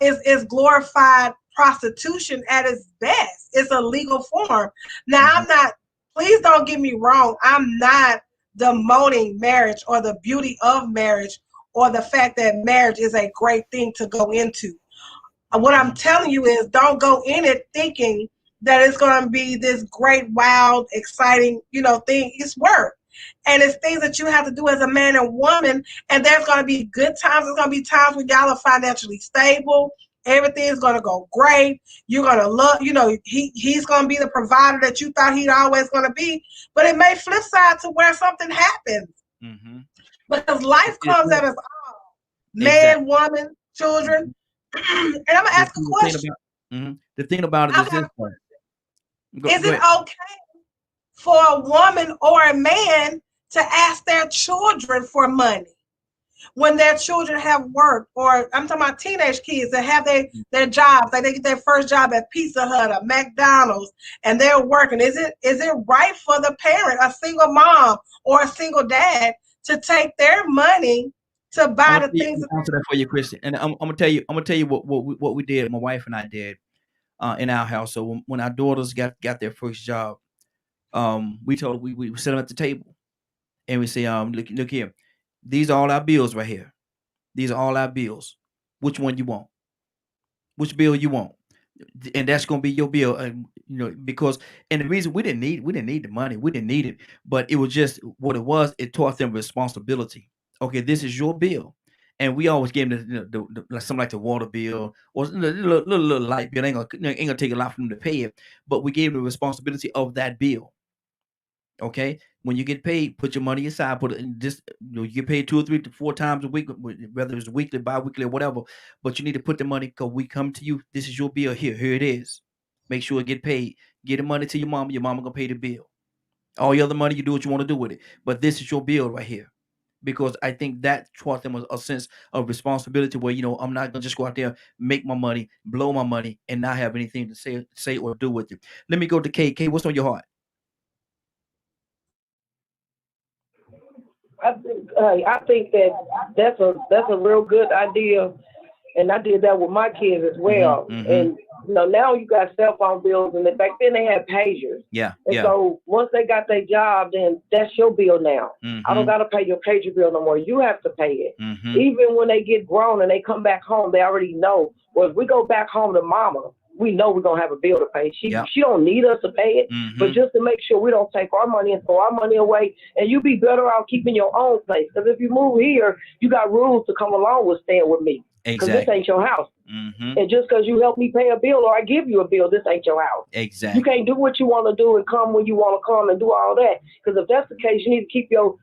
is glorified prostitution at its best. It's a legal form. Now, I'm not, please don't get me wrong, I'm not demoting marriage or the beauty of marriage or the fact that marriage is a great thing to go into. What I'm telling you is, don't go in it thinking that it's going to be this great, wild, exciting, thing. It's work. And it's things that you have to do as a man and woman. And there's going to be good times. There's going to be times when y'all are financially stable. Everything's going to go great. You're going to love, he's going to be the provider that you thought he'd always going to be. But it may flip side to where something happens. Mm-hmm. Because life comes at us all. Man, woman, children. And I'm going to ask a question. The thing about it is this. Is it okay for a woman or a man to ask their children for money when their children have work? Or I'm talking about teenage kids that have their jobs, like they get their first job at Pizza Hut or McDonald's, and they're working. Is it right for the parent, a single mom or a single dad, to take their money to buy the things? I'll answer that for you, Christian. And I'm gonna tell you what we did. My wife and I did in our house. So when our daughters got their first job, we told we set them at the table, and we say, look here, these are all our bills right here. These are all our bills. Which one you want? Which bill you want? And that's gonna be your bill. Because the reason we didn't need the money, we didn't need it, but it was just what it was. It taught them responsibility. Okay, this is your bill, and we always gave them the something like the water bill or the little light bill. Ain't gonna take a lot for them to pay it, but we gave them the responsibility of that bill. Okay, when you get paid, put your money aside. Put it in just you get paid 2 or 3 to 4 times a week, whether it's weekly, bi-weekly, or whatever. But you need to put the money, because we come to you. This is your bill here. Here it is. Make sure it get paid. Get the money to your mama. Your mama gonna pay the bill. All your other money, you do what you want to do with it. But this is your bill right here, because I think that taught them a sense of responsibility. Where I'm not gonna just go out there, make my money, blow my money, and not have anything to say or do with it. Let me go to Kay. Kay, what's on your heart? I think that's a real good idea, and I did that with my kids as well. Mm-hmm. And now you got cell phone bills, and back then they had pagers. Yeah. And so once they got their job, then that's your bill now. Mm-hmm. I don't got to pay your pager bill no more. You have to pay it. Mm-hmm. Even when they get grown and they come back home, they already know. Well, if we go back home to mama, we know we're going to have a bill to pay. She don't need us to pay it, but just to make sure we don't take our money and throw our money away. And you be better off keeping your own place. Because if you move here, you got rules to come along with staying with me. Because this ain't your house. Mm-hmm. And just because you help me pay a bill or I give you a bill, this ain't your house. Exactly. You can't do what you want to do and come when you want to come and do all that. Because if that's the case, you need to keep your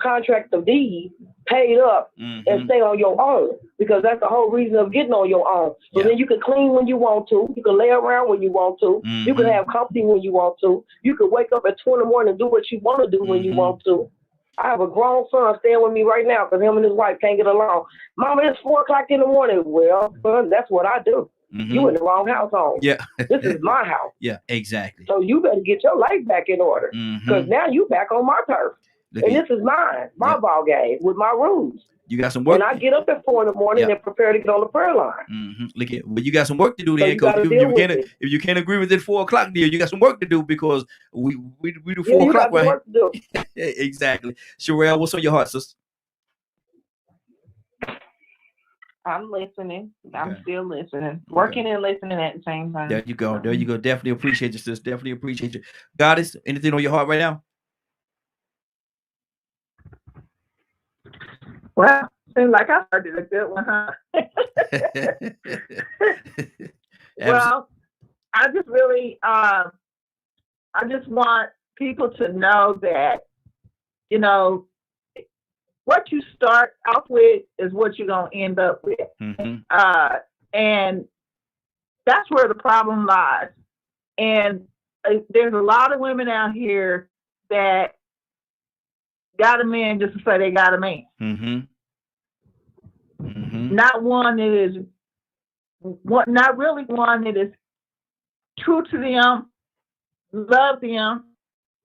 contract of deed paid up and stay on your own, because that's the whole reason of getting on your own. So then you can clean when you want to, you can lay around when you want to, you can have company when you want to, you can wake up at 2 in the morning and do what you want to do when you want to. I have a grown son staying with me right now because him and his wife can't get along. Mama, it's 4 o'clock in the morning. Well, son, that's what I do. You in the wrong household. Yeah. This is my house. Yeah, exactly. So you better get your life back in order, because now you back on my turf. And this is mine, my ball game with my rules. You got some work. And I get up at 4 in the morning and prepare to get on the prayer line. Look at, well, you got some work to do then, because if you can't agree with it 4 o'clock deal, you got some work to do, because we do 4 o'clock right. Work to do. Exactly. Sherelle, what's on your heart, sister? I'm listening. I'm still listening. Working and listening at the same time. There you go. There you go. Definitely appreciate you, sis. Definitely appreciate you. Goddess, anything on your heart right now? Well, seems like I started a good one, huh? Well, I just really, I just want people to know that, what you start off with is what you're going to end up with. And that's where the problem lies. And there's a lot of women out here that got a man just to say they got a man. Not one that is not really one that is true to them, love them,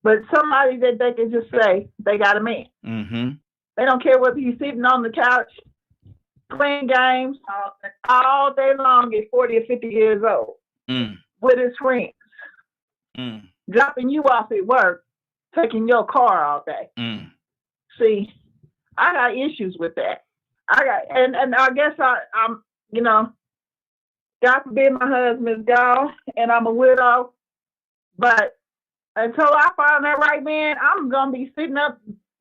but somebody that they can just say they got a man. Mm-hmm. They don't care whether he's sitting on the couch playing games all day long at 40 or 50 years old with his friends, dropping you off at work, taking your car all day. See, I got issues with that. And I guess I'm, God forbid my husband's gone and I'm a widow, but until I find that right man, I'm gonna be sitting up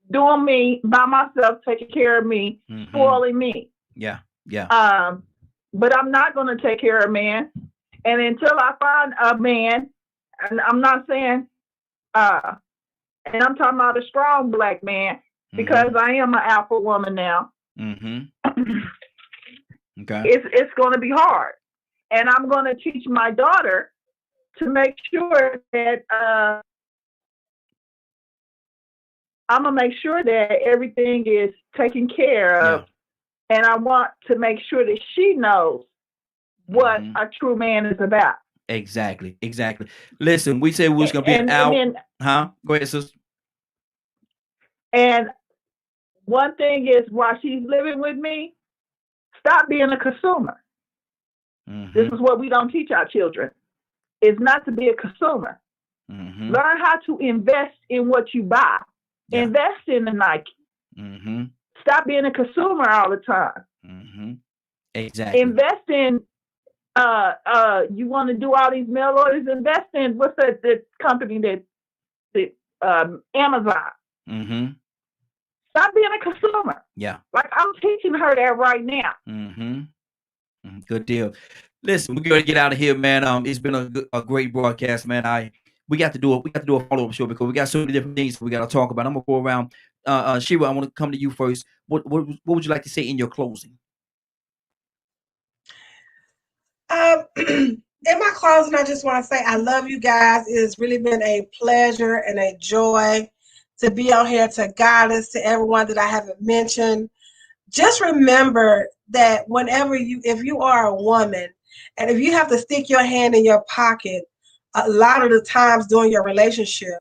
doing me by myself, taking care of me, spoiling me. Yeah. But I'm not gonna take care of a man, and until I find a man, and I'm not saying, and I'm talking about a strong black man because I am an alpha woman now. Okay. It's gonna be hard, and I'm gonna teach my daughter to make sure that I'm gonna make sure that everything is taken care of, and I want to make sure that she knows what a true man is about. Exactly. Listen, we said we was gonna be out. Go ahead, sister. And one thing is, while she's living with me, stop being a consumer. This is what we don't teach our children: is not to be a consumer. Learn how to invest in what you buy. Invest in the Nike. Stop being a consumer all the time. Exactly. Invest in. You want to do all these mail orders? Invest in what's the company that Amazon. Stop being a consumer. Yeah. Like I'm teaching her that right now. Good deal. Listen, we're gonna get out of here, man. It's been a great broadcast, man. We got to do a follow-up show because we got so many different things we got to talk about. I'm gonna go around. Shira, I want to come to you first. What would you like to say in your closing? In my closing, I just want to say I love you guys. It has really been a pleasure and a joy to be on here, to Goddess, to everyone that I haven't mentioned. Just remember that if you are a woman, and if you have to stick your hand in your pocket a lot of the times during your relationship,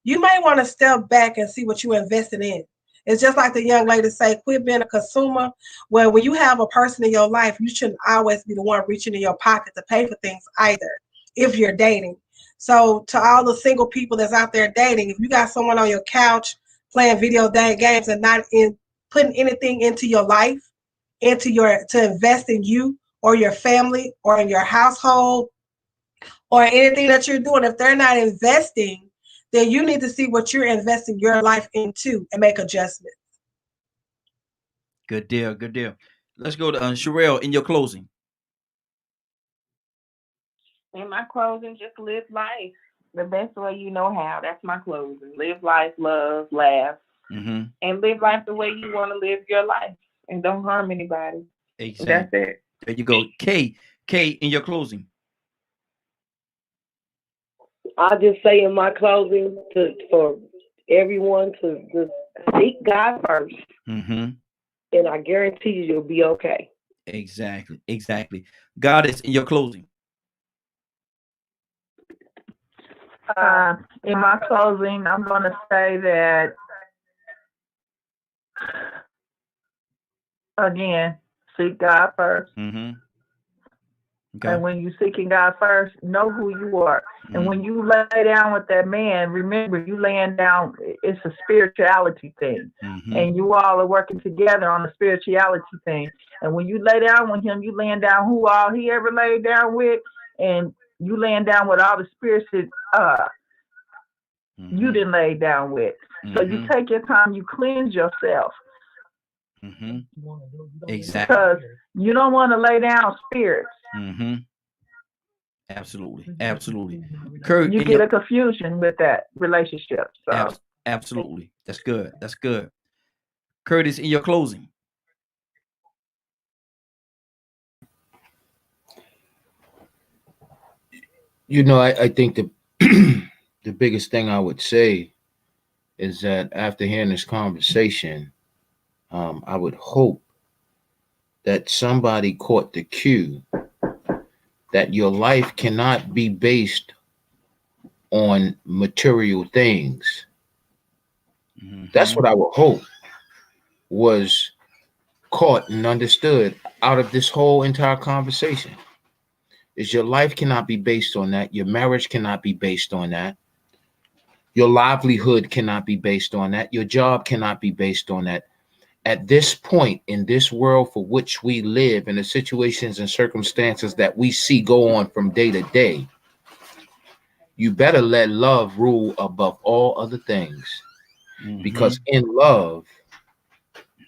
you may want to step back and see what you're investing in. It's just like the young lady say, quit being a consumer. Well, when you have a person in your life, you shouldn't always be the one reaching in your pocket to pay for things either, if you're dating. So to all the single people that's out there dating, if you got someone on your couch playing video games and not putting anything into your life, to invest in you or your family or in your household or anything that you're doing, if they're not investing, then you need to see what you're investing your life into and make adjustments. Good deal. Let's go to Sherelle in your closing. In my closing, just live life the best way you know how. That's my closing. Live life, love, laugh, and live life the way you want to live your life, and don't harm anybody. Exactly. That's it. There you go. Kay, in your closing. I'll just say in my closing for everyone to just seek God first. And I guarantee you'll be okay. Exactly. God is in your closing. In my closing, I'm going to say that, again, seek God first. Okay. And when you're seeking God first, know who you are. And when you lay down with that man, remember, you laying down, it's a spirituality thing. And you all are working together on a spirituality thing. And when you lay down with him, you laying down who all he ever laid down with, and you laying down with all the spirits that you didn't lay down with. So you take your time, you cleanse yourself. Exactly. Because you don't want to lay down spirits. Absolutely. Kurt, you get a confusion with that relationship. So. Absolutely. That's good. Curtis, in your closing. I think the the biggest thing I would say is that after hearing this conversation, I would hope that somebody caught the cue that your life cannot be based on material things. That's what I would hope was caught and understood out of this whole entire conversation. Is your life cannot be based on that. Your marriage cannot be based on that. Your livelihood cannot be based on that. Your job cannot be based on that. At this point in this world for which we live, in the situations and circumstances that we see go on from day to day, you better let love rule above all other things. Because in love,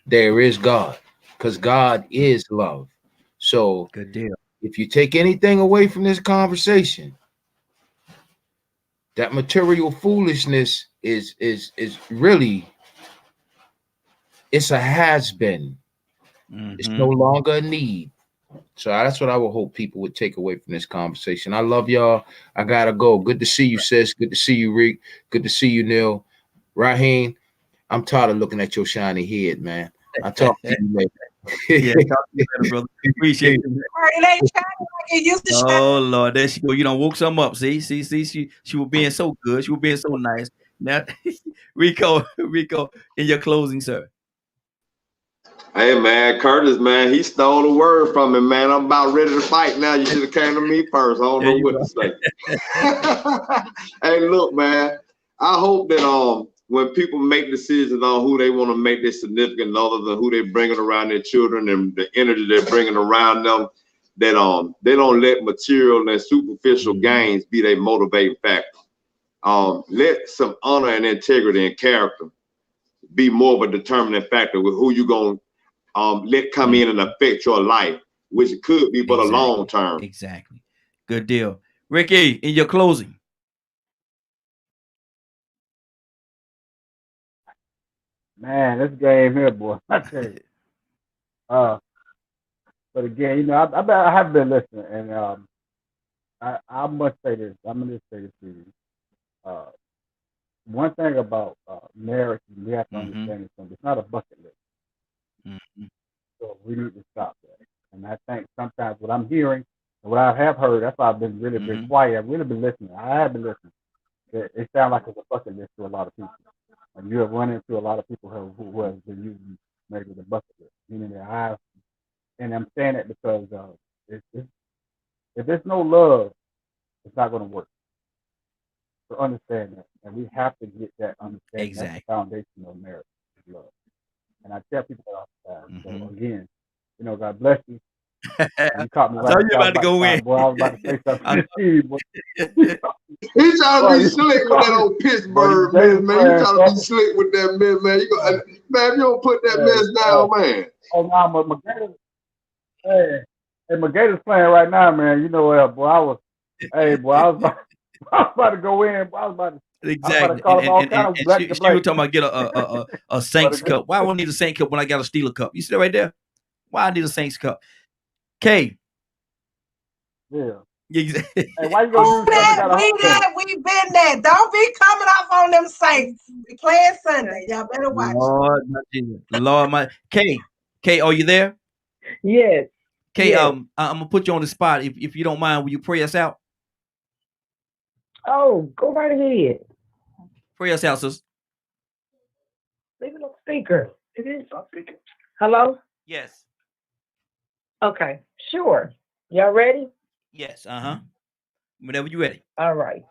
there is God. Because God is love. So good deal. If you take anything away from this conversation, that material foolishness is really, it's a has-been. It's no longer a need. So that's what I would hope people would take away from this conversation. I love y'all. I gotta go. Good to see you, sis. Good to see you, Rick. Good to see you, Neil. Raheen, I'm tired of looking at your shiny head, man. I'll talk to you later. Yeah, talk to you later, brother. Appreciate it. It ain't shining like it used to shine. Oh Lord, there she go. You don't woke some up. See, she was being so good. She was being so nice. Now, Rico, in your closing, sir. Hey man, Curtis, man, he stole the word from me, man. I'm about ready to fight now. You should have came to me first. I don't know what to say. Hey, look, man. I hope that when people make decisions on who they want to make their significant others and who they're bringing around their children and the energy they're bringing around them, that they don't let material and superficial gains be their motivating factor. Let some honor and integrity and character be more of a determining factor with who you're going to let come in and affect your life, which could be but a long term. Exactly. Good deal. Ricky, in your closing. Man, this game here, boy. I tell you. But again, you know, I have been listening, and I must say this. I'm gonna just say this to you. One thing about marriage, we have to understand something. It's not a bucket list. So we need to stop that. And I think sometimes what I'm hearing and what I have heard, that's why I've been really been quiet. I've really been listening. I have been listening. It sounds like it's a bucket list to a lot of people. And you have run into a lot of people who have been using maybe the bucket list, meaning that and I'm saying that because if there's no love, it's not going to work. So understand that, and we have to get that understanding. That's the foundation of marriage, is love. And I tell people that all the time. So again, you know, God bless you. You caught me right. I you about to go in. Boy, I was about to say something to you, boy. He's trying to be slick with that old Pittsburgh man. You trying to be slick with that man. You go, man, if you don't put that mess down, man. Oh no, but my Gators playing right now, man. You know what, boy? I was about to go in. I was about to. Exactly. And she was talking about get a Saints cup. Why I won't need a Saints cup when I got a Steeler cup? You see that right there? Why I need a Saints cup? K. Yeah. Hey, why you gonna we been there. Don't be coming off on them Saints. We playing Sunday. Y'all better watch. Lord, my K, are you there? Yes. K, I'm gonna put you on the spot. If you don't mind, will you pray us out? Oh, go right ahead. Pray us out, sis. Leave it on speaker. It is on speaker. Hello? Yes. Okay, sure. Y'all ready? Yes, whenever you're ready. All right.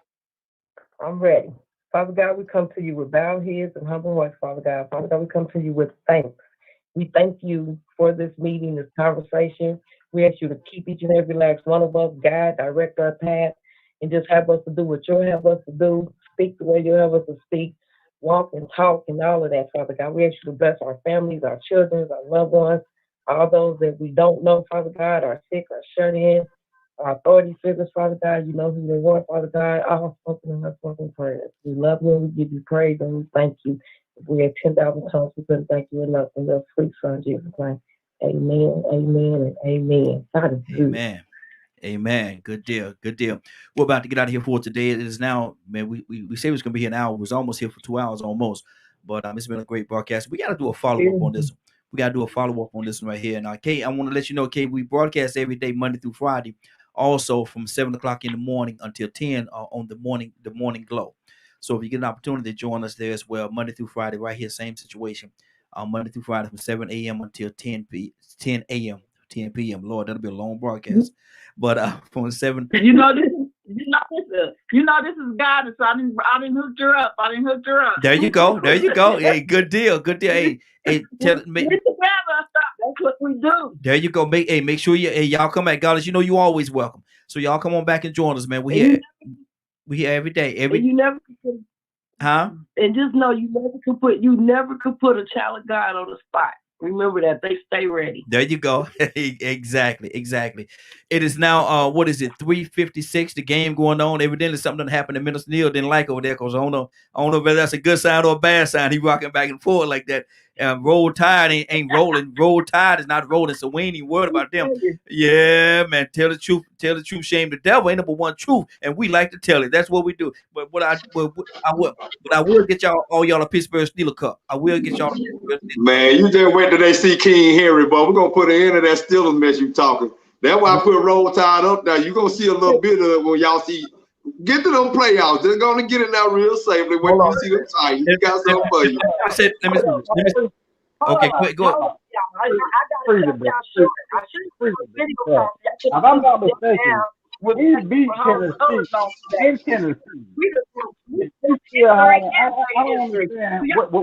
I'm ready. Father God, we come to you with bowed heads and humble hearts, Father God. Father God, we come to you with thanks. We thank you for this meeting, this conversation. We ask you to keep each and every last one of us, guide, direct our path, and just have us to do what you'll have us to do, speak the way you'll have us to speak, walk and talk and all of that, Father God. We ask you to bless our families, our children, our loved ones, all those that we don't know, Father God, are sick, are shut in, our authority figures, Father God. You know who they are, Father God. All spoken and unspoken prayers. We love you and we give you praise and we thank you. If we had 10,000 tongues, we couldn't thank you enough. In your sweet Son, Jesus' name. Amen, amen, and amen. God is good. Amen. Amen. Good deal. Good deal. We're about to get out of here for today. It is now, man, we say it was going to be an hour. It was almost here for 2 hours almost. But it's been a great broadcast. We got to do a follow-up on this one. We got to do a follow-up on this one right here. Now, Kate, I want to let you know, Kate, we broadcast every day, Monday through Friday also from 7 o'clock in the morning until 10 on the morning glow. So if you get an opportunity to join us there as well, Monday through Friday, right here, same situation. Monday through Friday from 7 a.m. until 10 a.m. 10 p.m. Lord, that'll be a long broadcast. But from 7. You know this is guidance. So I didn't hook her up. There you go. Hey, good deal. Hey, tell me. That's what we do. There you go. Make sure y'all come back. God, you know you always welcome. So y'all come on back and join us, man. We here every day. And you never could, and just know you never could put a child of God on the spot. Remember that. They stay ready. There you go. Exactly. It is now what is it, 3:56, the game going on. Evidently something happened that Minister Neil didn't like over there, because I don't know whether that's a good sign or a bad sign. He rocking back and forth like that. Roll Tide ain't rolling. Roll Tide is not rolling, so we ain't even worried about them. Yeah, man. Tell the truth, shame the devil. Ain't number one truth, and we like to tell it. That's what we do. But I will get all y'all a Pittsburgh Steelers cup. I will get y'all. Man, you just wait till they see King Henry, but we're gonna put an end to that Steelers mess you talking. That's why I put Roll Tide up there. You're gonna see a little bit of it when y'all see. Get to them playoffs. They're gonna get it now real safely. When you see them Titans, you got something for you. I said, let me see. Okay, go ahead. If I'm not mistaken, we beat Tennessee in Tennessee. I don't understand what we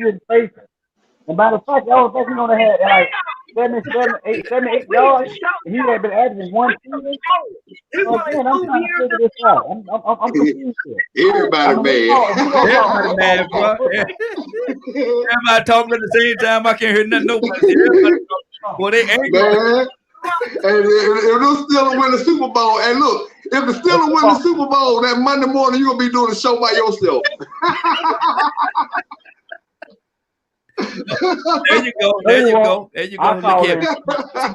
didn't face it. And by the fact, I was thinking on the head like 7, 8 yards. He had been averaging 1 season. Again, I'm trying to figure this out. I'm confused here. Everybody mad, bro. Everybody talking at the same time. I can't hear nothing. Nobody. Well, they angry. Man. And if the Steelers win the Super Bowl, and look, if the Steelers win the Super Bowl, that Monday morning you're gonna be doing a show by yourself. There you go. Look here.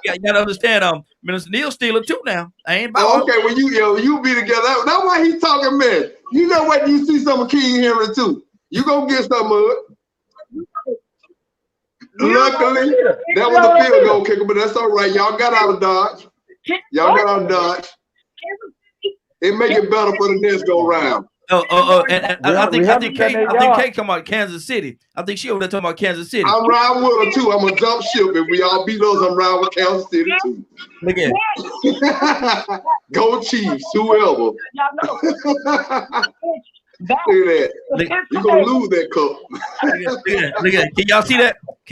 You gotta understand, Minister Neil Steeler too now. I ain't about okay, well you be together. That's why he's talking mess. You know what, you see some of King Henry too. You gonna get some of it. Luckily, that was the field goal kicker, but that's all right. Y'all got out of Dodge. It make it better for the next go round. And I think Kate come out Kansas City. I think she over there talking about Kansas City. I'm riding with her too. I'm gonna jump ship. If we all beat us, I'm riding with Kansas City too. Look at it. Go Chiefs, whoever. Look at that. You're gonna lose that cup. Look at it. Can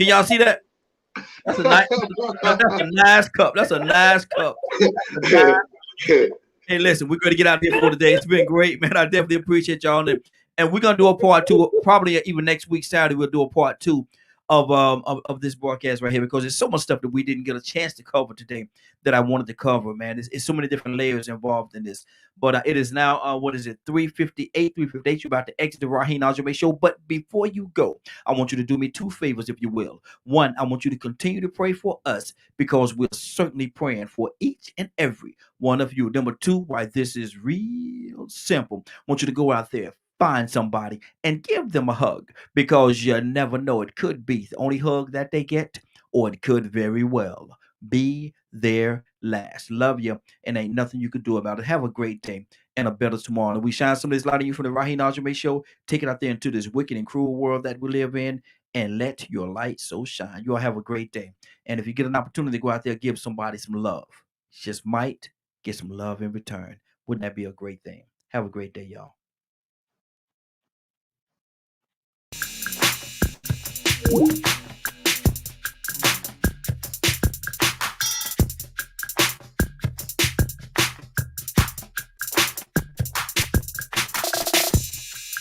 y'all see that? That's a nice cup. That's a nice cup. Hey, listen, we're going to get out there for today. It's been great, man. I definitely appreciate y'all. And we're going to do a part 2, probably even next week, Saturday, we'll do a part 2 of this broadcast right here, because there's so much stuff that we didn't get a chance to cover today that I wanted to cover, man. It's so many different layers involved in this. But it is now, 3:58. You're about to exit the Raheen Ashimi show. But before you go, I want you to do me 2 favors, if you will. One, I want you to continue to pray for us, because we're certainly praying for each and every one of you. Number 2, why this is real simple. I want you to go out there, find somebody and give them a hug, because you never know. It could be the only hug that they get, or it could very well be their last. Love you, and ain't nothing you could do about it. Have a great day and a better tomorrow. And we shine some of this light on you from the Raheen Ashimi show. Take it out there into this wicked and cruel world that we live in, and let your light so shine. You all have a great day. And if you get an opportunity to go out there, give somebody some love. Just might get some love in return. Wouldn't that be a great thing? Have a great day, y'all.